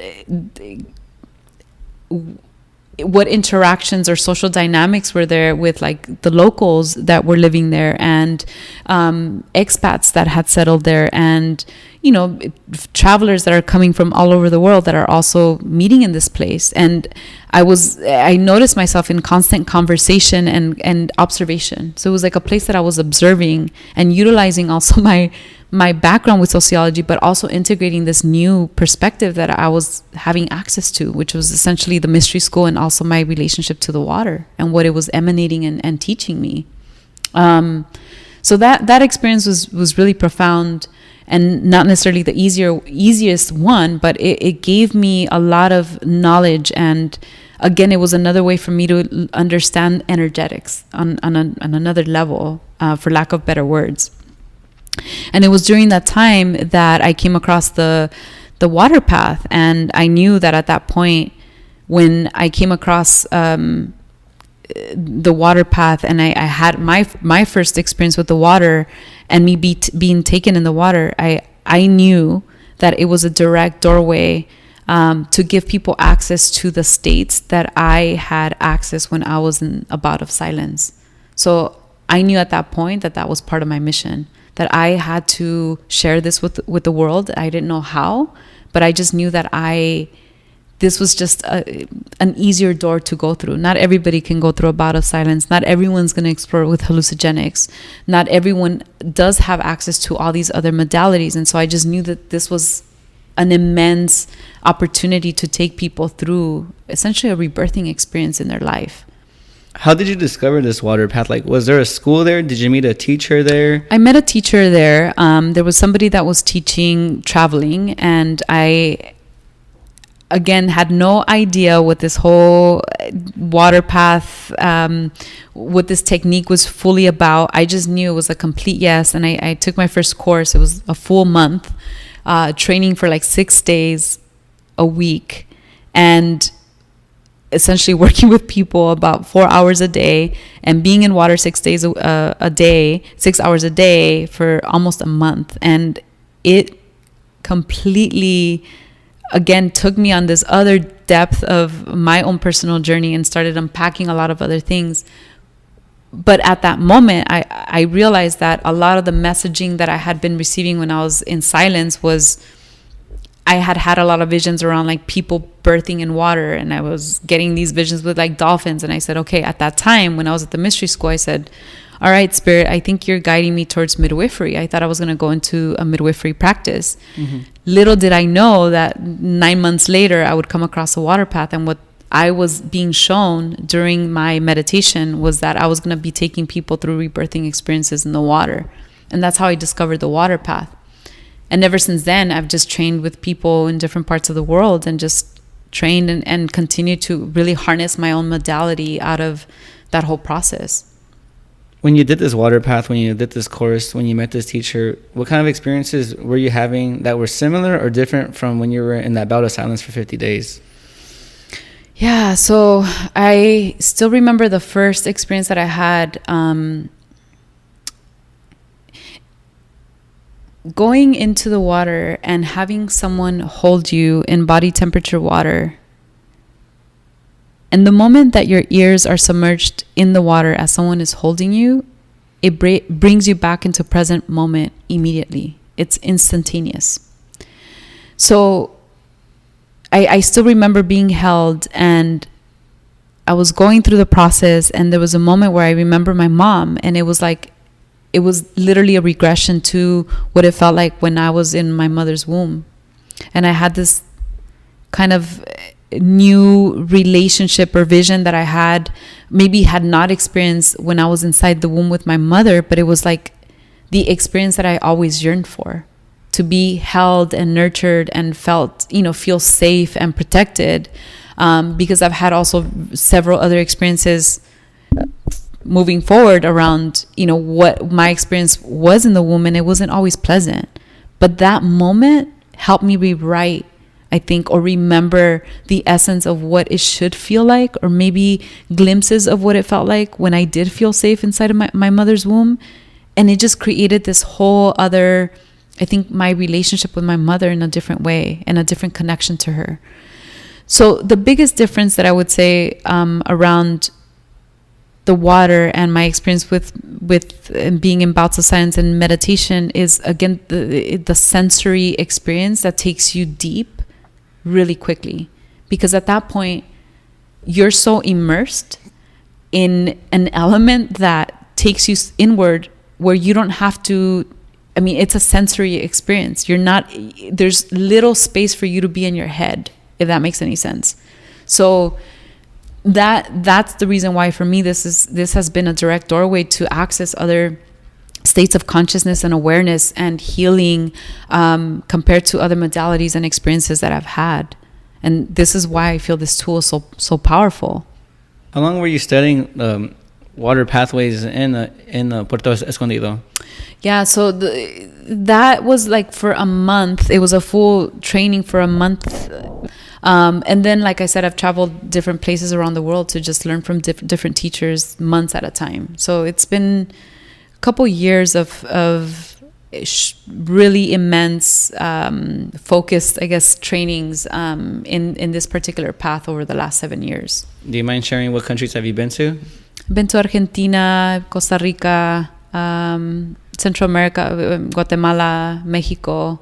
interactions or social dynamics were there with like the locals that were living there, and expats that had settled there, and travelers that are coming from all over the world that are also meeting in this place. And I noticed myself in constant conversation and observation. So it was like a place that I was observing and utilizing also my background with sociology, but also integrating this new perspective that I was having access to, which was essentially the mystery school and also my relationship to the water and what it was emanating and teaching me. So that experience was really profound, and not necessarily the easiest one, but it gave me a lot of knowledge. And again, it was another way for me to understand energetics on another level, for lack of better words. And it was during that time that I came across the water path, and I knew that at that point, when I came across the water path, and I had my first experience with the water, and me being taken in the water, I knew that it was a direct doorway to give people access to the states that I had access when I was in a bout of silence. So I knew at that point that was part of my mission, that I had to share this with the world. I didn't know how, but I just knew that this was just an easier door to go through. Not everybody can go through a bout of silence. Not everyone's going to explore with hallucinogenics. Not everyone does have access to all these other modalities. And so I just knew that this was an immense opportunity to take people through essentially a rebirthing experience in their life. How did you discover this water path? Like, was there a school there? Did you meet a teacher there? I met a teacher there. There was somebody that was teaching traveling, and I, again, had no idea what this whole water path, what this technique was fully about. I just knew it was a complete yes. And I took my first course. It was a full month, training for like 6 days a week, and essentially working with people about 4 hours a day, and being in water 6 days a day, 6 hours a day for almost a month. And it completely, again, took me on this other depth of my own personal journey and started unpacking a lot of other things. But at that moment, I realized that a lot of the messaging that I had been receiving when I was in silence was, I had a lot of visions around like people birthing in water, and I was getting these visions with like dolphins. And I said, okay, at that time when I was at the mystery school, I said, all right, Spirit, I think you're guiding me towards midwifery. I thought I was going to go into a midwifery practice. Little did I know that 9 months later, I would come across a water path. And what I was being shown during my meditation was that I was going to be taking people through rebirthing experiences in the water. And that's how I discovered the water path. And ever since then, I've just trained with people in different parts of the world and just trained and continue to really harness my own modality out of that whole process. When you did this water path, when you did this course, when you met this teacher, what kind of experiences were you having that were similar or different from when you were in that bout of silence for 50 days? Yeah, so I still remember the first experience that I had, going into the water and having someone hold you in body temperature water. And the moment that your ears are submerged in the water as someone is holding you, it brings you back into present moment immediately. It's instantaneous. So I still remember being held, and I was going through the process, and there was a moment where I remember my mom, and it was literally a regression to what it felt like when I was in my mother's womb. And I had this kind of new relationship or vision that I had not experienced when I was inside the womb with my mother, but it was like the experience that I always yearned for, to be held and nurtured and feel safe and protected, because I've had also several other experiences moving forward around, what my experience was in the womb, and it wasn't always pleasant. But that moment helped me rewrite, I think, or remember the essence of what it should feel like, or maybe glimpses of what it felt like when I did feel safe inside of my mother's womb. And it just created this whole other, I think, my relationship with my mother in a different way and a different connection to her. So the biggest difference that I would say around the water and my experience with being in bouts of silence and meditation is, again, the sensory experience that takes you deep really quickly. Because at that point, you're so immersed in an element that takes you inward, where you don't have to, it's a sensory experience. There's little space for you to be in your head, if that makes any sense. So that's the reason why, for me, this has been a direct doorway to access other states of consciousness and awareness and healing, compared to other modalities and experiences that I've had. And this is why I feel this tool is so powerful. How long were you studying water pathways in Puerto Escondido? Yeah, so that was like for a month. It was a full training for a month. And then, like I said, I've traveled different places around the world to just learn from different teachers months at a time. So it's been a couple years of really immense, focused, I guess, trainings in this particular path over the last 7 years. Do you mind sharing what countries have you been to? I've been to Argentina, Costa Rica, Central America, Guatemala, Mexico.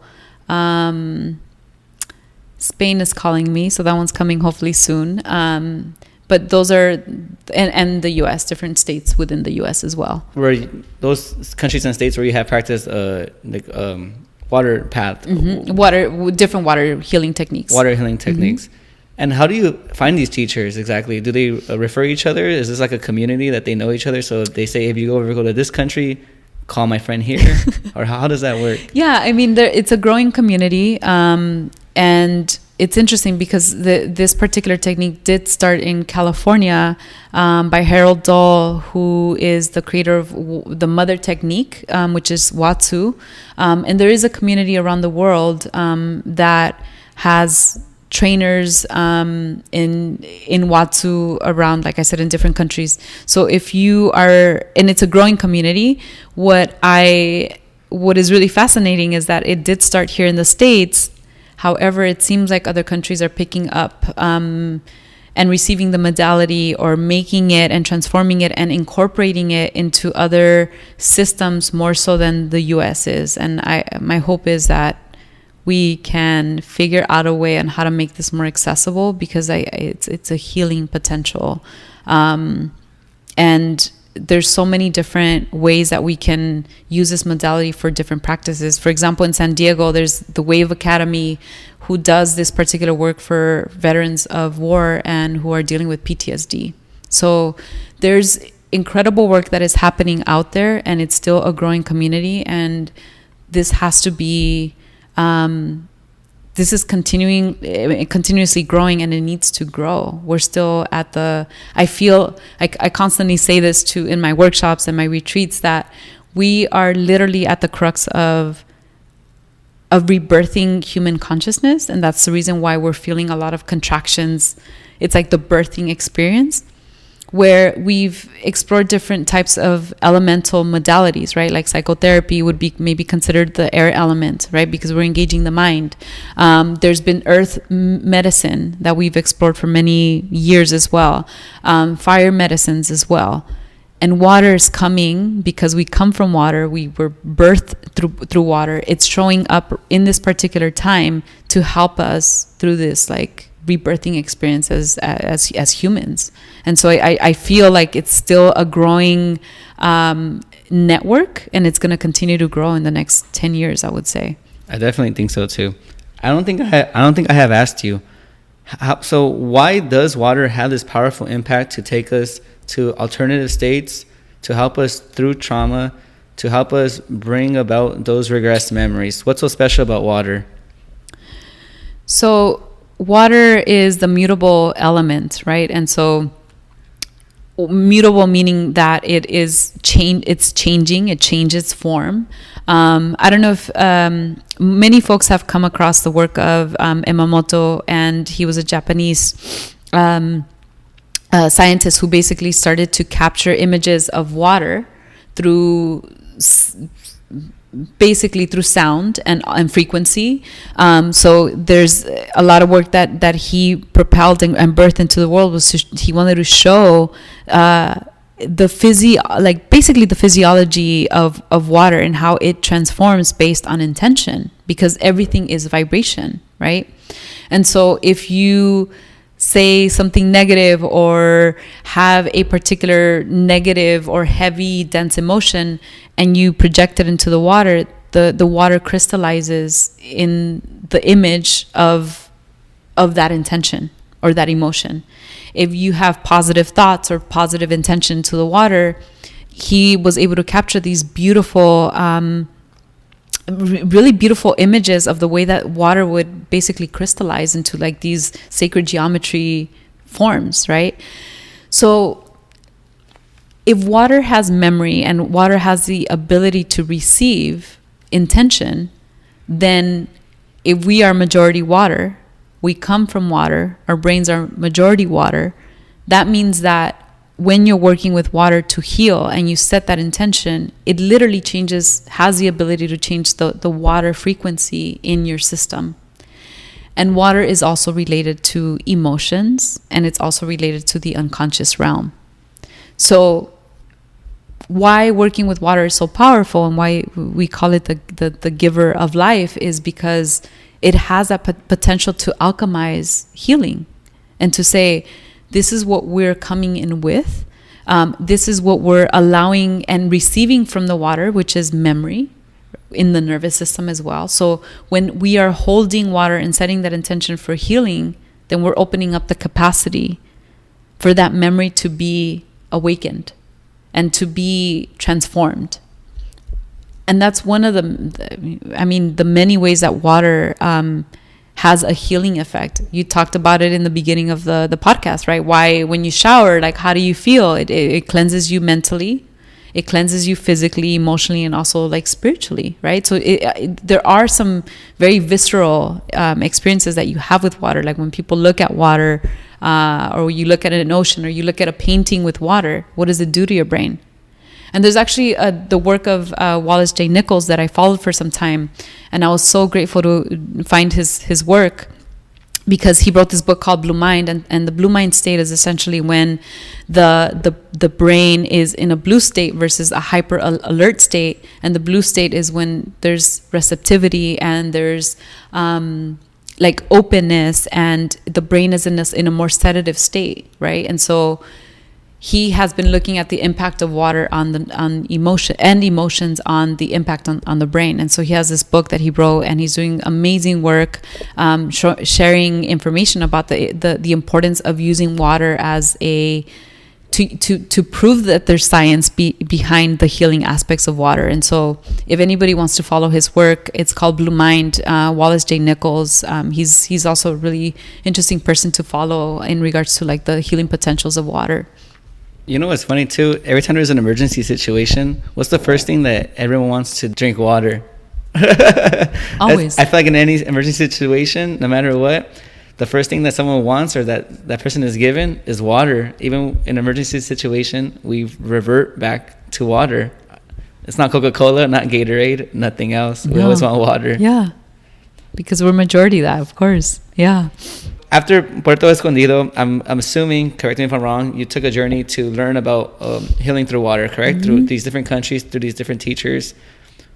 Spain is calling me, so that one's coming hopefully soon. But those are, and the U.S., different states within the U.S. as well. Where those countries and states where you have practiced water path? Different water healing techniques. Water healing techniques. Mm-hmm. And how do you find these teachers exactly? Do they refer each other? Is this like a community that they know each other? So they say, if you go to this country, call my friend here? Or how does that work? Yeah, it's a growing community. And it's interesting because this particular technique did start in California, by Harold Dahl, who is the creator of the mother technique, which is Watsu. And there is a community around the world that has trainers in Watsu around, like I said, in different countries. So if you are, and it's a growing community, what is really fascinating is that it did start here in the States. However, it seems like other countries are picking up and receiving the modality, or making it and transforming it and incorporating it into other systems more so than the U.S. is. And my hope is that we can figure out a way on how to make this more accessible, because it's a healing potential. And there's so many different ways that we can use this modality for different practices. For example, in San Diego, there's the Wave Academy, who does this particular work for veterans of war and who are dealing with PTSD. So there's incredible work that is happening out there, and it's still a growing community. And this has to be, this is continuously growing, and it needs to grow. We're still at I feel like I constantly say this in my workshops and my retreats, that we are literally at the crux of rebirthing human consciousness. And that's the reason why we're feeling a lot of contractions. It's like the birthing experience, where we've explored different types of elemental modalities, right? Like psychotherapy would be maybe considered the air element, right? Because we're engaging the mind. There's been earth medicine that we've explored for many years as well. Fire medicines as well. And water is coming because we come from water. We were birthed through water. It's showing up in this particular time to help us through this like rebirthing experience as humans. And so I feel like it's still a growing network, and it's going to continue to grow in the next 10 years, I would say. I definitely think so too. I don't think I have asked you. So why does water have this powerful impact to take us to alternative states, to help us through trauma, to help us bring about those regressed memories? What's so special about water? So water is the mutable element, right? And so mutable meaning that it's changing, it changes form. I don't know if many folks have come across the work of Emamoto, and he was a Japanese scientist who basically started to capture images of water through sound and frequency. So there's a lot of work that he propelled and birthed into the world. He wanted to show the physiology of water and how it transforms based on intention, because everything is vibration, right? And so if you say something negative or have a particular negative or heavy, dense emotion and you project it into the water, the water crystallizes in the image of that intention or that emotion. If you have positive thoughts or positive intention to the water, he was able to capture these beautiful, really beautiful images of the way that water would basically crystallize into like these sacred geometry forms, right? So if water has memory and water has the ability to receive intention, then if we are majority water, we come from water, our brains are majority water, that means that when you're working with water to heal and you set that intention, it literally has the ability to change the water frequency in your system. And water is also related to emotions, and it's also related to the unconscious realm. So why working with water is so powerful and why we call it the giver of life is because it has that potential to alchemize healing and to say, this is what we're coming in with. This is what we're allowing and receiving from the water, which is memory in the nervous system as well. So when we are holding water and setting that intention for healing, then we're opening up the capacity for that memory to be awakened and to be transformed. And that's one of the many ways that water has a healing effect. You talked about it in the beginning of the podcast, right? Why, when you shower, like, how do you feel? It cleanses you mentally, it cleanses you physically, emotionally, and also like spiritually, right? So there are some very visceral experiences that you have with water. Like when people look at water, or you look at an ocean, or you look at a painting with water, what does it do to your brain? And there's actually the work of Wallace J. Nichols that I followed for some time. And I was so grateful to find his work, because he wrote this book called Blue Mind. And the blue mind state is essentially when the brain is in a blue state versus a hyper alert state. And the blue state is when there's receptivity and there's like openness, and the brain is in a more sedative state, right? And so he has been looking at the impact of water on emotions on the impact on the brain. And so he has this book that he wrote, and he's doing amazing work, sharing information about the importance of using water as to prove that there's science behind the healing aspects of water. And so if anybody wants to follow his work, it's called Blue Mind. Wallace J. Nichols, he's also a really interesting person to follow in regards to like the healing potentials of water. You know what's funny too? Every time there's an emergency situation, what's the first thing that everyone wants to drink? Water. Always. I feel like in any emergency situation, no matter what, the first thing that someone wants or that person is given is water. Even in an emergency situation, we revert back to water. It's not Coca-Cola, not Gatorade, nothing else. We always want water. Yeah. Because we're majority that, of course. Yeah. After Puerto Escondido, I'm assuming, correct me if I'm wrong, you took a journey to learn about healing through water, correct? Mm-hmm. Through these different countries, through these different teachers.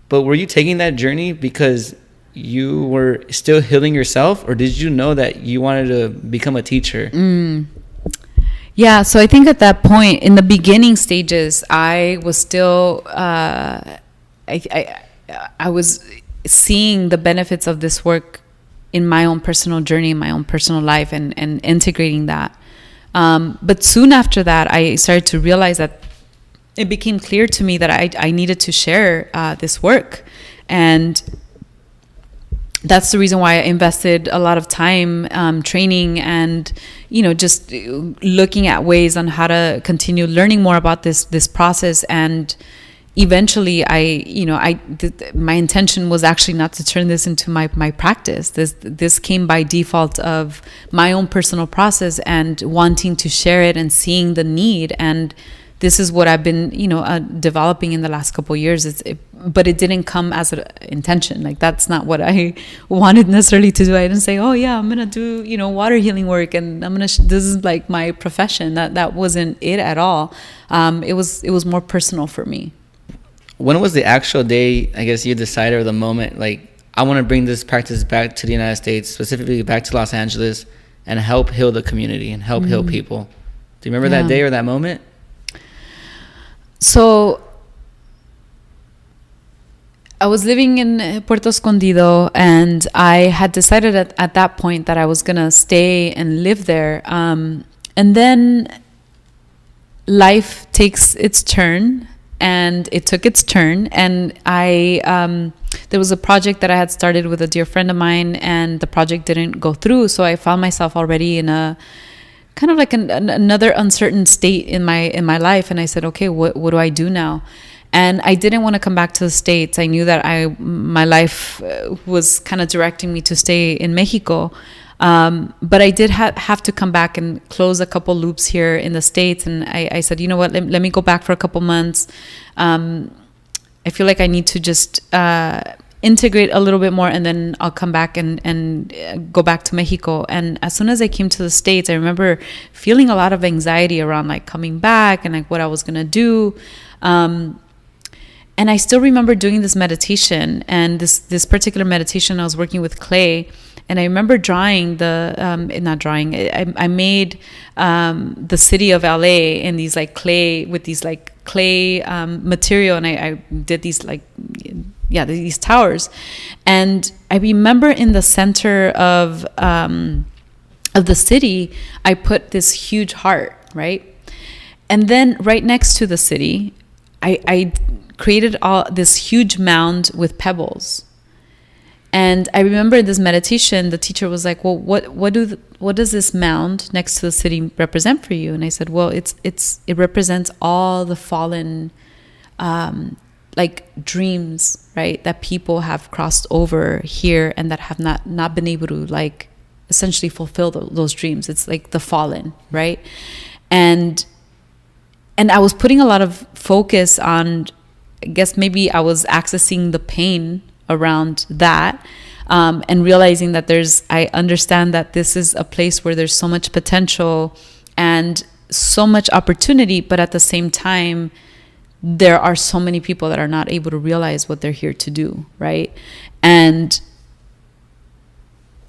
But were you taking that journey because you were still healing yourself, or did you know that you wanted to become a teacher? Yeah, so I think at that point, in the beginning stages, I was still, I was seeing the benefits of this work in my own personal journey, in my own personal life, and integrating that. But soon after that, I started to realize that it became clear to me that I needed to share this work. And that's the reason why I invested a lot of time training and, just looking at ways on how to continue learning more about this process. And eventually my intention was actually not to turn this into my practice. This came by default of my own personal process and wanting to share it and seeing the need. And this is what I've been, developing in the last couple of years. But it didn't come as an intention. Like, that's not what I wanted necessarily to do. I didn't say, oh yeah, I'm gonna do, water healing work, and I'm gonna. This is like my profession. That wasn't it at all. It was more personal for me. When was the actual day, I guess, you decided, or the moment, like, I want to bring this practice back to the United States, specifically back to Los Angeles, and help heal the community and help heal people? Do you remember that day or that moment? So I was living in Puerto Escondido, and I had decided at that point that I was going to stay and live there. And then life takes its turn. And it took its turn, and there was a project that I had started with a dear friend of mine, and the project didn't go through. So I found myself already in a kind of like another uncertain state in my life. And I said, okay, what do I do now? And I didn't want to come back to the States. I knew that my life was kind of directing me to stay in Mexico. But I did have to come back and close a couple loops here in the States. And I said, you know what, let me go back for a couple months. I feel like I need to just integrate a little bit more, and then I'll come back and go back to Mexico. And as soon as I came to the States, I remember feeling a lot of anxiety around like coming back and like what I was going to do. And I still remember doing this meditation, and this particular meditation, I was working with clay. And I remember drawing I made the city of LA in these like clay, with these like clay material. And I did these these towers. And I remember in the center of the city, I put this huge heart, right? And then right next to the city, I created this huge mound with pebbles. And I remember in this meditation, the teacher was like, well, what does this mound next to the city represent for you? And I said, well, it represents all the fallen, like dreams, right? That people have crossed over here and that have not been able to like essentially fulfill those dreams. It's like the fallen, right? And I was putting a lot of focus on, I guess maybe I was accessing the pain around that, and realizing that I understand that this is a place where there's so much potential and so much opportunity, but at the same time, there are so many people that are not able to realize what they're here to do, right? And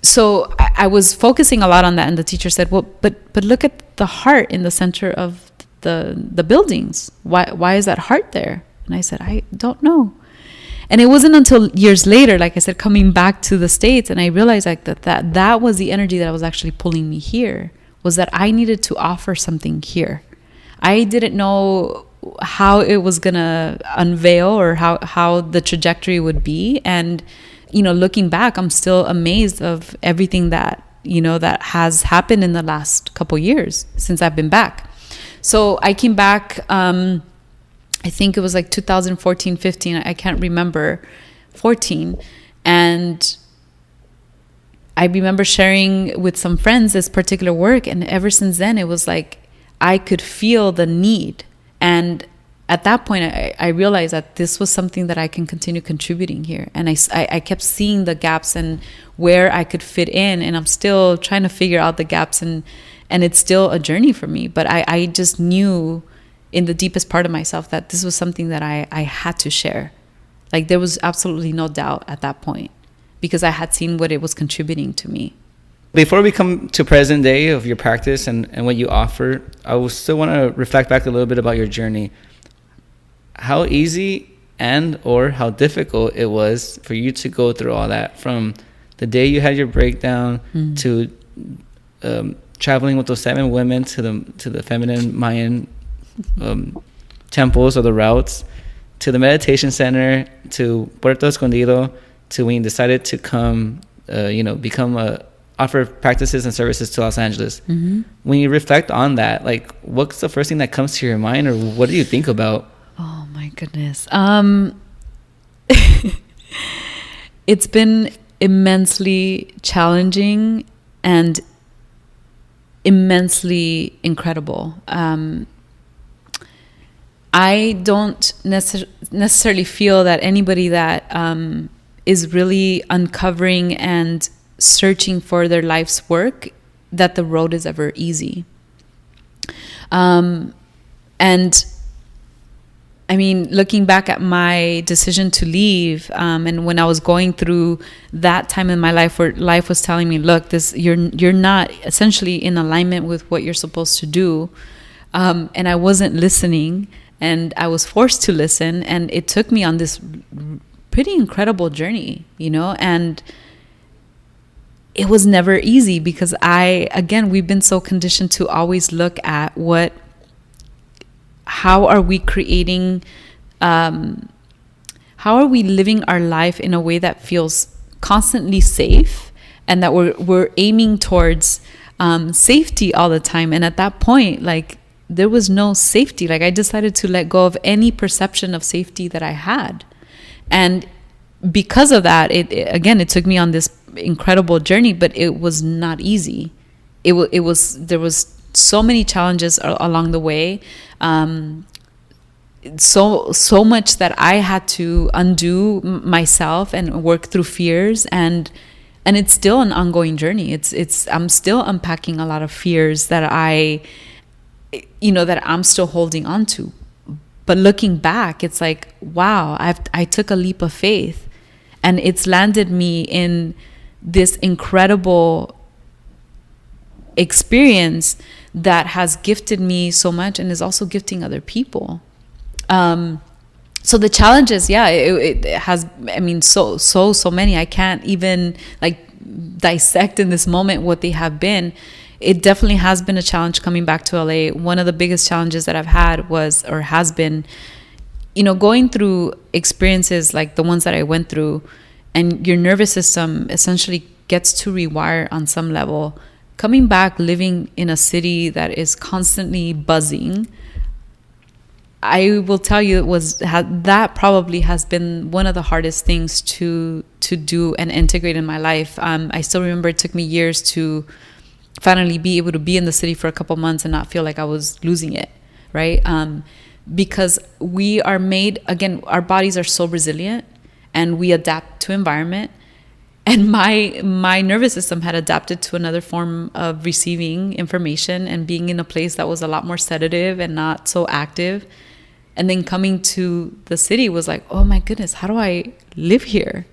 so I was focusing a lot on that, and the teacher said, well, but look at the heart in the center of the buildings? Why is that heart there? And I said, I don't know. And it wasn't until years later, like I said, coming back to the States, and I realized like that was the energy that was actually pulling me here, was that I needed to offer something here. I didn't know how it was gonna unveil or how the trajectory would be. And, looking back, I'm still amazed of everything that, that has happened in the last couple years since I've been back. So I came back, I think it was like 2014, 15, I can't remember, 14. And I remember sharing with some friends this particular work. And ever since then, it was like, I could feel the need. And at that point, I realized that this was something that I can continue contributing here. And I kept seeing the gaps and where I could fit in. And I'm still trying to figure out the gaps. And it's still a journey for me. But I just knew in the deepest part of myself that this was something that I had to share. Like there was absolutely no doubt at that point, because I had seen what it was contributing to me. Before we come to present day of your practice and what you offer, I would still want to reflect back a little bit about your journey. How easy and or how difficult it was for you to go through all that, from the day you had your breakdown to traveling with those 7 women to the feminine Mayan temples or the routes, to the meditation center, to Puerto Escondido, to when you decided to come, offer practices and services to Los Angeles. Mm-hmm. When you reflect on that, like, what's the first thing that comes to your mind, or what do you think about? Oh my goodness. It's been immensely challenging and immensely incredible. I don't necessarily feel that anybody that is really uncovering and searching for their life's work, that the road is ever easy. And I mean, looking back at my decision to leave, and when I was going through that time in my life where life was telling me, look, you're not essentially in alignment with what you're supposed to do, and I wasn't listening, and I was forced to listen, and it took me on this pretty incredible journey, and it was never easy, because we've been so conditioned to always look at how are we creating, how are we living our life in a way that feels constantly safe, and that we're aiming towards safety all the time. And at that point, like, there was no safety. Like, I decided to let go of any perception of safety that I had. And because of that, it took me on this incredible journey, but it was not easy. There was so many challenges along the way. So much that I had to undo myself and work through fears, and it's still an ongoing journey. I'm still unpacking a lot of fears that that I'm still holding on to. But looking back, it's like, wow, I took a leap of faith, and it's landed me in this incredible experience that has gifted me so much, and is also gifting other people. So the challenges, it has, I mean, so many. I can't even dissect in this moment what they have been. It definitely has been a challenge coming back to LA. One of the biggest challenges that I've had has been, going through experiences like the ones that I went through, and your nervous system essentially gets to rewire on some level. Coming back, living in a city that is constantly buzzing, I will tell you, that probably has been one of the hardest things to do and integrate in my life. I still remember it took me years to finally be able to be in the city for a couple months and not feel like I was losing it, right? Because we are made, again, our bodies are so resilient, and we adapt to environment. And my nervous system had adapted to another form of receiving information and being in a place that was a lot more sedative and not so active. And then coming to the city was like, oh my goodness, how do I live here?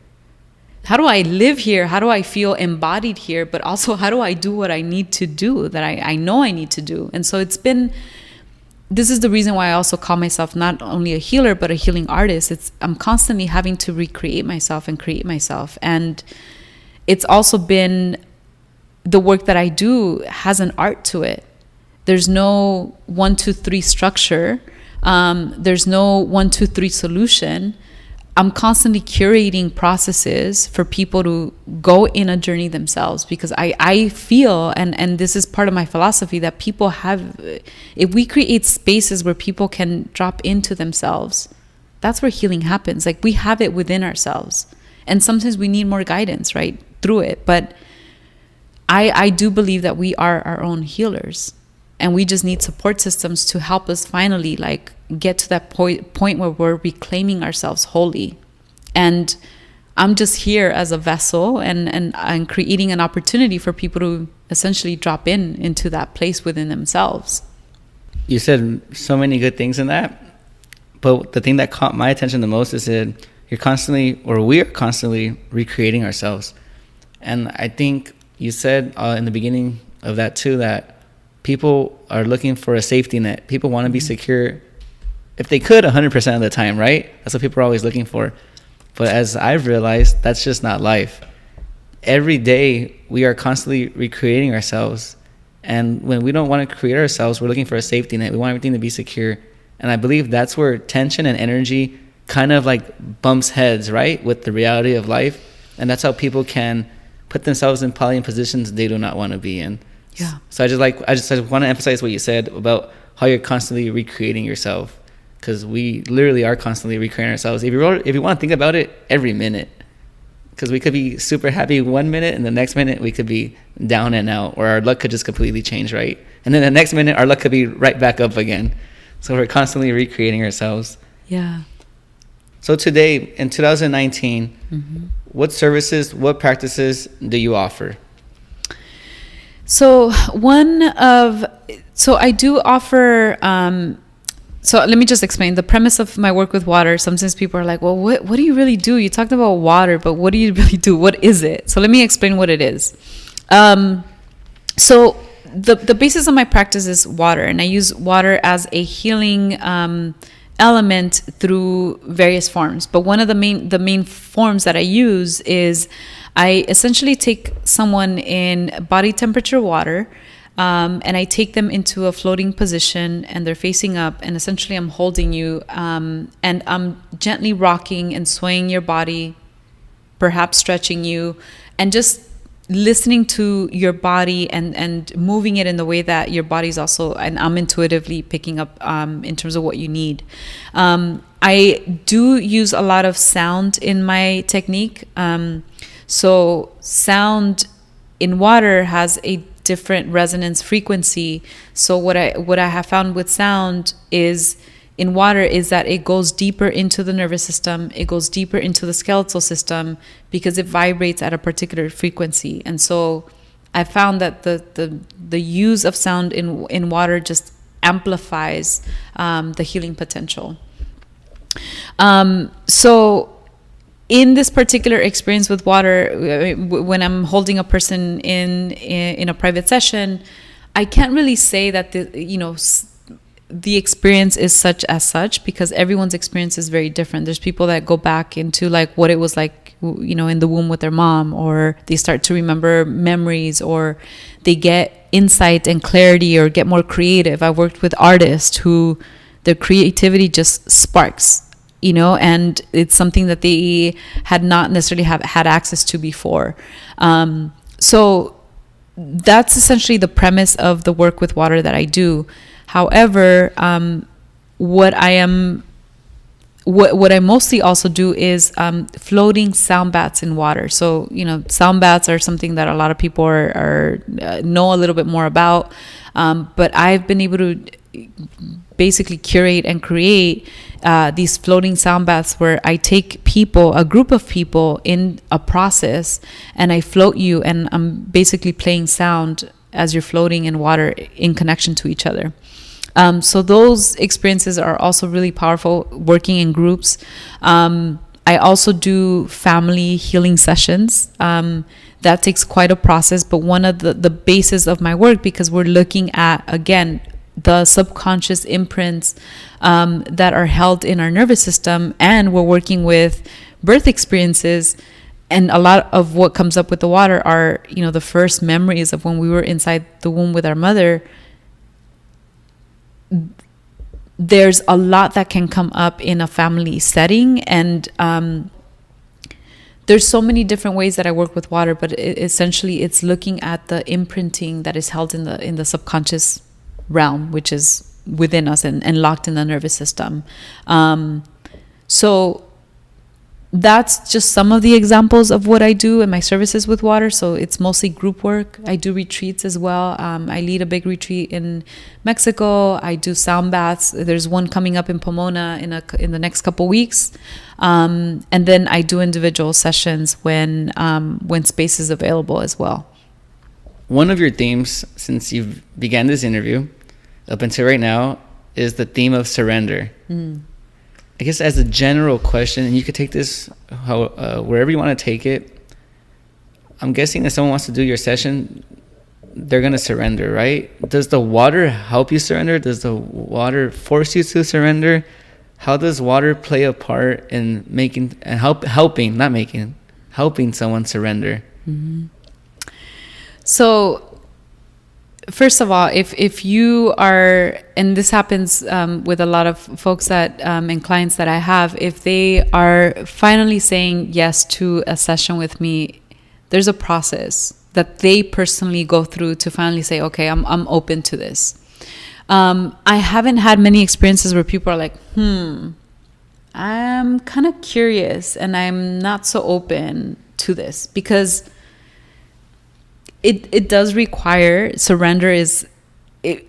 How do I live here? How do I feel embodied here? But also, how do I do what I need to do, that I know I need to do? And so it's been this is the reason why I also call myself not only a healer, but a healing artist. I'm constantly having to recreate myself and create myself. And it's also been, the work that I do has an art to it. There's no 1, 2, 3 structure. There's no 1, 2, 3 solution. I'm constantly curating processes for people to go in a journey themselves, because I feel, and this is part of my philosophy, that people have, if we create spaces where people can drop into themselves, that's where healing happens. Like, we have it within ourselves. And sometimes we need more guidance, right, through it. But I do believe that we are our own healers. And we just need support systems to help us finally like get to that point where we're reclaiming ourselves wholly. And I'm just here as a vessel and creating an opportunity for people to essentially drop into that place within themselves. You said so many good things in that, but the thing that caught my attention the most is that we are constantly recreating ourselves. And I think you said in the beginning of that too, that people are looking for a safety net. People want to be secure, if they could, 100% of the time, right? That's what people are always looking for. But as I've realized, that's just not life. Every day, we are constantly recreating ourselves. And when we don't want to create ourselves, we're looking for a safety net. We want everything to be secure. And I believe that's where tension and energy kind of like bumps heads, right? With the reality of life. And that's how people can put themselves in probably in positions they do not want to be in. Yeah. So I just want to emphasize what you said about how you're constantly recreating yourself, because we literally are constantly recreating ourselves. If you want to think about it, every minute, because we could be super happy 1 minute and the next minute we could be down and out, or our luck could just completely change, right? And then the next minute our luck could be right back up again. So we're constantly recreating ourselves. Yeah. So today in 2019, what services, what practices do you offer? So I do offer, so let me just explain the premise of my work with water. Sometimes people are like, well, what do you really do? You talked about water, but what do you really do? What is it? So let me explain what it is. So the basis of my practice is water, and I use water as a healing element through various forms. But one of the main forms that I use is I essentially take someone in body temperature water, and I take them into a floating position, and they're facing up, and essentially I'm holding you, and I'm gently rocking and swaying your body, perhaps stretching you, and just listening to your body and moving it in the way that your body's also, and I'm intuitively picking up in terms of what you need. I do use a lot of sound in my technique. So sound in water has a different resonance frequency. So what I have found with sound is in water is that it goes deeper into the nervous system, it goes deeper into the skeletal system, because it vibrates at a particular frequency. And so I found that the use of sound in water just amplifies the healing potential. So in this particular experience with water, when I'm holding a person in a private session, I can't really say that the experience is such, because everyone's experience is very different. There's people that go back into like what it was like, in the womb with their mom, or they start to remember memories, or they get insight and clarity, or get more creative. I've worked with artists who their creativity just sparks, and it's something that they had not necessarily had access to before. So that's essentially the premise of the work with water that I do. However, what I mostly also do is floating sound baths in water. So, sound baths are something that a lot of people know a little bit more about. But I've been able to basically curate and create these floating sound baths where I take a group of people in a process, and I float you, and I'm basically playing sound as you're floating in water in connection to each other. So those experiences are also really powerful, working in groups. I also do family healing sessions. That takes quite a process, but one of the bases of my work, because we're looking at, again, the subconscious imprints that are held in our nervous system, and we're working with birth experiences. And a lot of what comes up with the water are, the first memories of when we were inside the womb with our mother. There's a lot that can come up in a family setting, and there's so many different ways that I work with water, but essentially it's looking at the imprinting that is held in the subconscious realm, which is within us and locked in the nervous system. So that's just some of the examples of what I do in my services with water. So it's mostly group work. I do retreats as well. I lead a big retreat in Mexico. I do sound baths. There's one coming up in Pomona in the next couple weeks. And then I do individual sessions when space is available as well. One of your themes since you began this interview up until right now is the theme of surrender. I guess as a general question, and you could take this wherever you want to take it, I'm guessing if someone wants to do your session, they're going to surrender, right? Does the water help you surrender? Does the water force you to surrender? How does water play a part in making and helping someone surrender? Mm-hmm. So first of all, if you are, and this happens with a lot of folks that and clients that I have, if they are finally saying yes to a session with me, there's a process that they personally go through to finally say, okay, I'm open to this. I haven't had many experiences where people are like, I'm kind of curious and I'm not so open to this, because it does require surrender.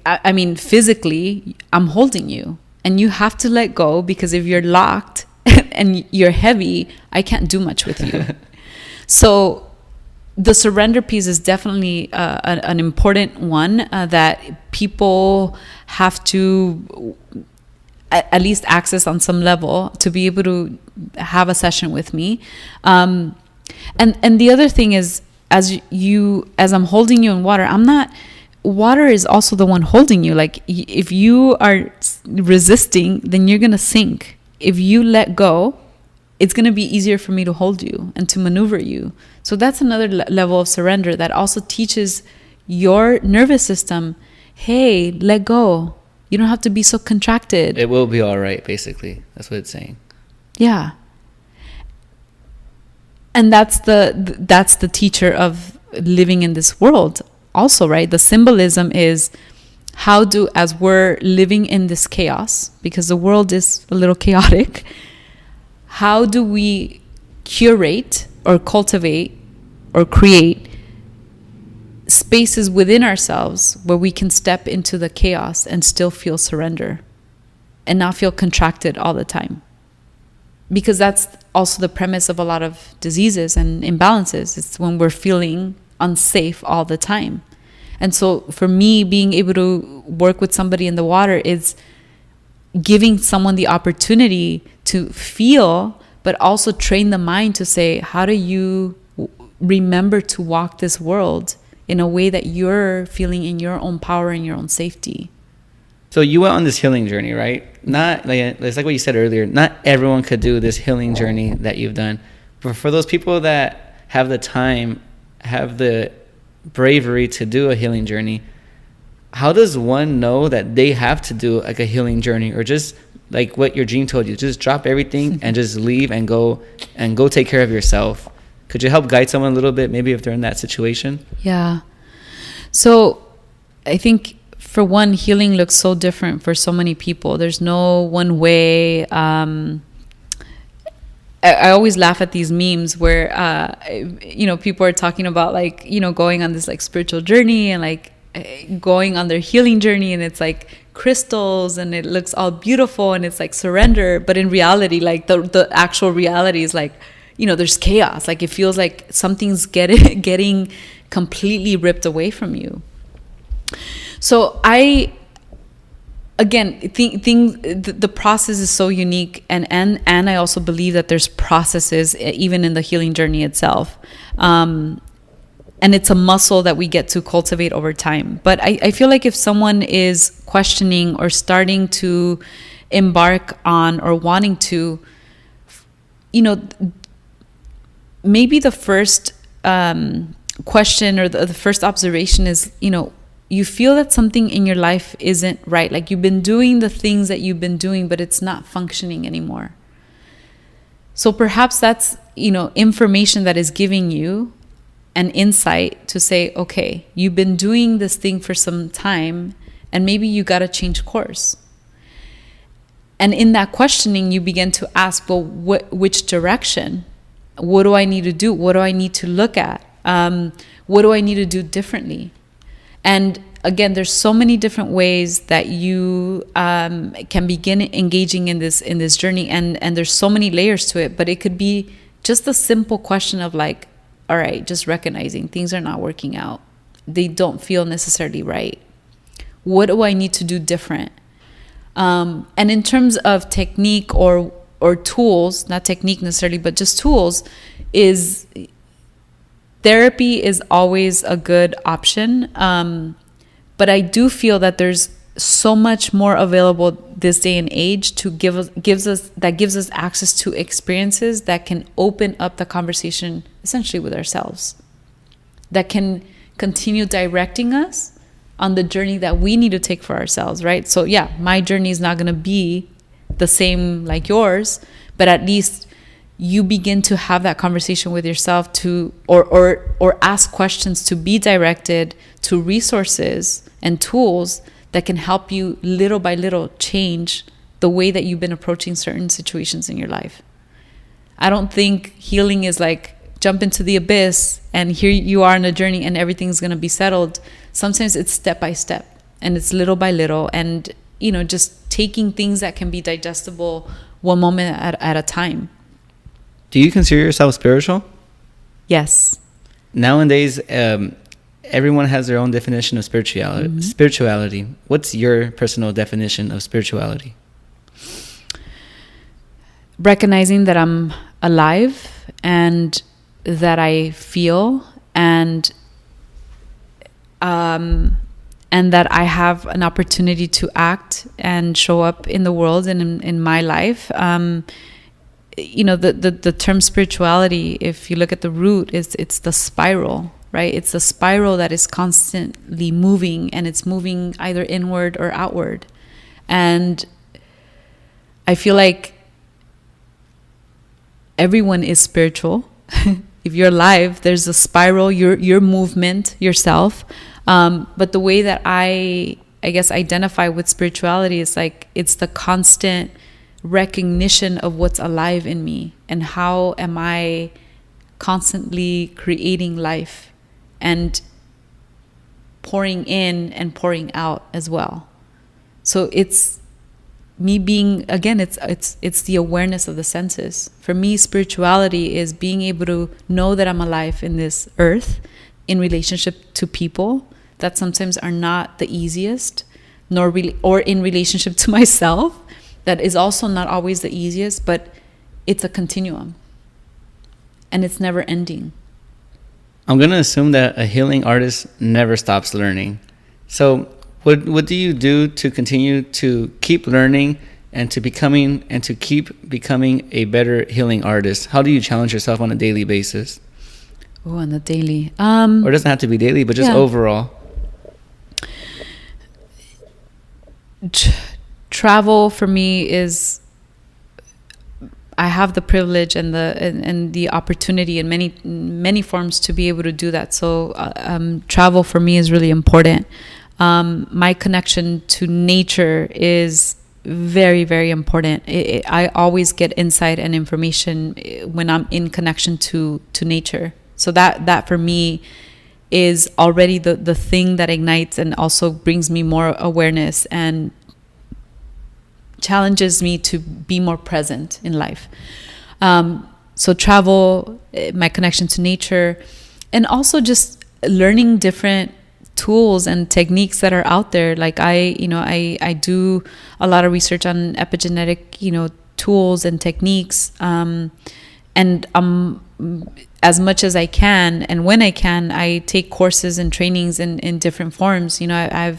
I mean, physically, I'm holding you and you have to let go, because if you're locked and you're heavy, I can't do much with you. So the surrender piece is definitely an important one that people have to at least access on some level to be able to have a session with me. And the other thing is, as I'm holding you in water, water is also the one holding you. Like, if you are resisting, then you're going to sink. If you let go, it's going to be easier for me to hold you and to maneuver you. So that's another level of surrender that also teaches your nervous system, hey, let go. You don't have to be so contracted. It will be all right, basically. That's what it's saying. Yeah. And that's the teacher of living in this world also, right? The symbolism is as we're living in this chaos, because the world is a little chaotic, how do we curate or cultivate or create spaces within ourselves where we can step into the chaos and still feel surrender and not feel contracted all the time? Because that's also the premise of a lot of diseases and imbalances. It's when we're feeling unsafe all the time. And so for me, being able to work with somebody in the water is giving someone the opportunity to feel, but also train the mind to say, how do you remember to walk this world in a way that you're feeling in your own power and your own safety? So you went on this healing journey, right? Not like, it's like what you said earlier. Not everyone could do this healing journey that you've done. But for those people that have the time, have the bravery to do a healing journey, how does one know that they have to do like a healing journey, or just like what your dream told you, just drop everything and just leave and go take care of yourself? Could you help guide someone a little bit, maybe if they're in that situation? Yeah. So I think, for one, healing looks so different for so many people. There's no one way. I always laugh at these memes where, people are talking about like, going on this like spiritual journey and like going on their healing journey, and it's like crystals and it looks all beautiful and it's like surrender. But in reality, like the actual reality is like, there's chaos. Like it feels like something's getting completely ripped away from you. So I, again, think the process is so unique, and I also believe that there's processes even in the healing journey itself. and it's a muscle that we get to cultivate over time. But I feel like if someone is questioning or starting to embark on or wanting to, maybe the first question or the first observation is, you feel that something in your life isn't right. Like you've been doing the things that you've been doing, but it's not functioning anymore. So perhaps that's, information that is giving you an insight to say, okay, you've been doing this thing for some time and maybe you got to change course. And in that questioning, you begin to ask, well, which direction? What do I need to do? What do I need to look at? What do I need to do differently? And again, there's so many different ways that you can begin engaging in this journey, and there's so many layers to it. But it could be just a simple question of like, all right, just recognizing things are not working out. They don't feel necessarily right. What do I need to do different? And in terms of technique or tools, not technique necessarily, but just tools, is therapy is always a good option. But I do feel that there's so much more available this day and age to gives us access to experiences that can open up the conversation essentially with ourselves, that can continue directing us on the journey that we need to take for ourselves, right? So yeah, my journey is not going to be the same like yours, but at least you begin to have that conversation with yourself to or ask questions to be directed to resources and tools that can help you little by little change the way that you've been approaching certain situations in your life. I don't think healing is like jump into the abyss and here you are on a journey and everything's going to be settled. Sometimes it's step by step and it's little by little, and just taking things that can be digestible one moment at a time. Do you consider yourself spiritual? Yes. Nowadays, everyone has their own definition of spirituality. Mm-hmm. Spirituality. What's your personal definition of spirituality? Recognizing that I'm alive and that I feel and that I have an opportunity to act and show up in the world and in my life. The term spirituality, if you look at the root, it's the spiral, right? It's the spiral that is constantly moving, and it's moving either inward or outward. And I feel like everyone is spiritual. If you're alive, there's a spiral, your movement, yourself. But the way that I guess identify with spirituality is like it's the constant recognition of what's alive in me and how am I constantly creating life and pouring in and pouring out as well. So it's me being, again, it's the awareness of the senses. For me, spirituality is being able to know that I'm alive in this earth in relationship to people that sometimes are not the easiest, or in relationship to myself that is also not always the easiest, but it's a continuum and it's never ending. I'm going to assume that a healing artist never stops learning. So what do you do to continue to keep learning and to keep becoming a better healing artist? How do you challenge yourself on a daily basis? Oh, on a daily. Or it doesn't have to be daily, but just overall. Travel for me is, I have the privilege and the opportunity in many forms to be able to do that. So travel for me is really important. My connection to nature is very, very important. I always get insight and information when I'm in connection to nature. So that for me is already the thing that ignites and also brings me more awareness and challenges me to be more present in life. So travel, my connection to nature, and also just learning different tools and techniques that are out there. Like I do a lot of research on epigenetic, tools and techniques. And I'm as much as I can, and when I can, I take courses and trainings in different forms. You know,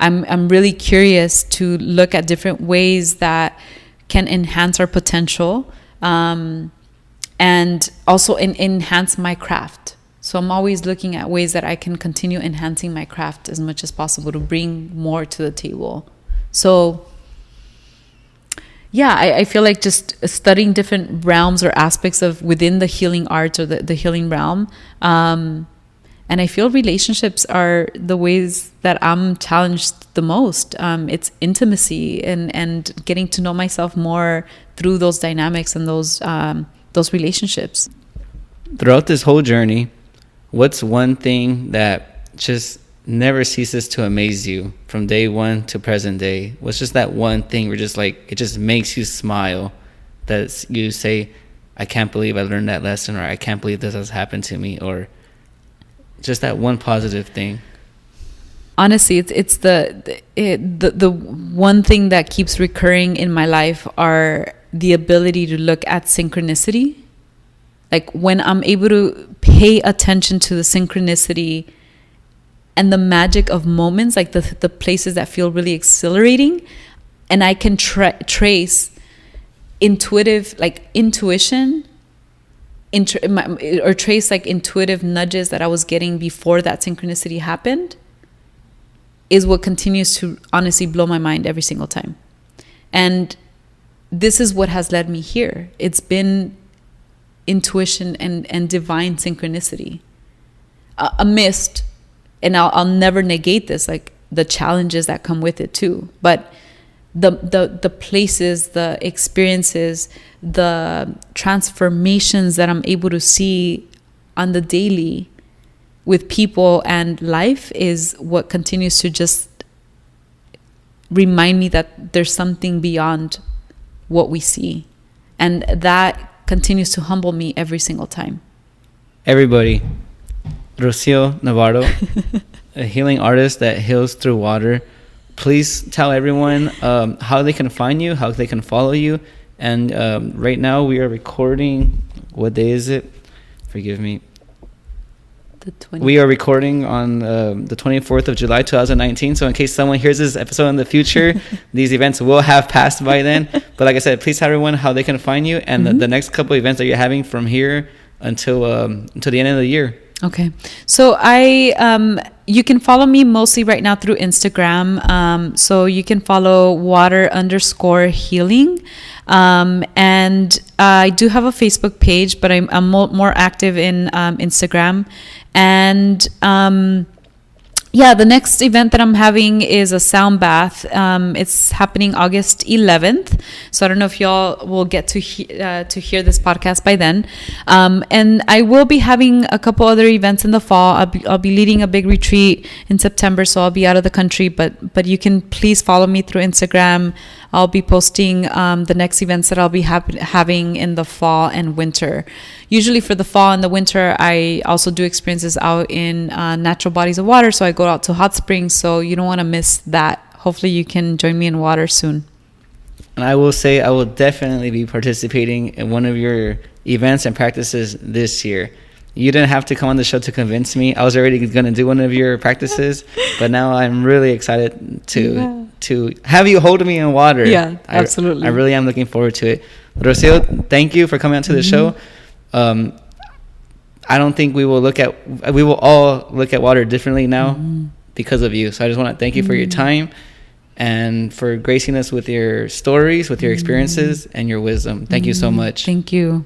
I'm really curious to look at different ways that can enhance our potential, and also enhance my craft. So I'm always looking at ways that I can continue enhancing my craft as much as possible to bring more to the table. So yeah, I feel like just studying different realms or aspects of within the healing arts or the healing realm. And I feel relationships are the ways that I'm challenged the most. It's intimacy and getting to know myself more through those dynamics and those relationships. Throughout this whole journey, what's one thing that just never ceases to amaze you from day one to present day? What's just that one thing where just like it just makes you smile, that you say, I can't believe I learned that lesson, or I can't believe this has happened to me, or just that one positive thing? Honestly, it's the one thing that keeps recurring in my life are the ability to look at synchronicity. Like when I'm able to pay attention to the synchronicity and the magic of moments, like the places that feel really exhilarating, and I can trace intuition, or trace like intuitive nudges that I was getting before that synchronicity happened, is what continues to honestly blow my mind every single time. And this is what has led me here. It's been intuition and divine synchronicity, amidst, and I'll never negate this, like the challenges that come with it too, but the places, the experiences, the transformations that I'm able to see on the daily with people and life is what continues to just remind me that there's something beyond what we see, and that continues to humble me every single time. Everybody, Rocío Navarro, a healing artist that heals through water. Please tell everyone how they can find you, how they can follow you. And right now we are recording. What day is it? Forgive me. We are recording on the 24th of July, 2019. So in case someone hears this episode in the future, these events will have passed by then. But like I said, please tell everyone how they can find you and the next couple of events that you're having from here until the end of the year. Okay. So you can follow me mostly right now through Instagram. So you can follow water_healing. And I do have a Facebook page, but I'm more active in Instagram. And the next event that I'm having is a sound bath. It's happening August 11th. So I don't know if y'all will get to hear this podcast by then. And I will be having a couple other events in the fall. I'll be leading a big retreat in September, so I'll be out of the country. But you can please follow me through Instagram. I'll be posting the next events that I'll be having in the fall and winter. Usually for the fall and the winter, I also do experiences out in natural bodies of water. So I go out to hot springs. So you don't want to miss that. Hopefully you can join me in water soon. And I will say I will definitely be participating in one of your events and practices this year. You didn't have to come on the show to convince me. I was already going to do one of your practices, but now I'm really excited to have you hold me in water. Yeah, absolutely. I really am looking forward to it. Rocío, thank you for coming on to the show. I don't think we will all look at water differently now because of you. So I just want to thank you for your time and for gracing us with your stories, with your experiences and your wisdom. Thank you so much. Thank you.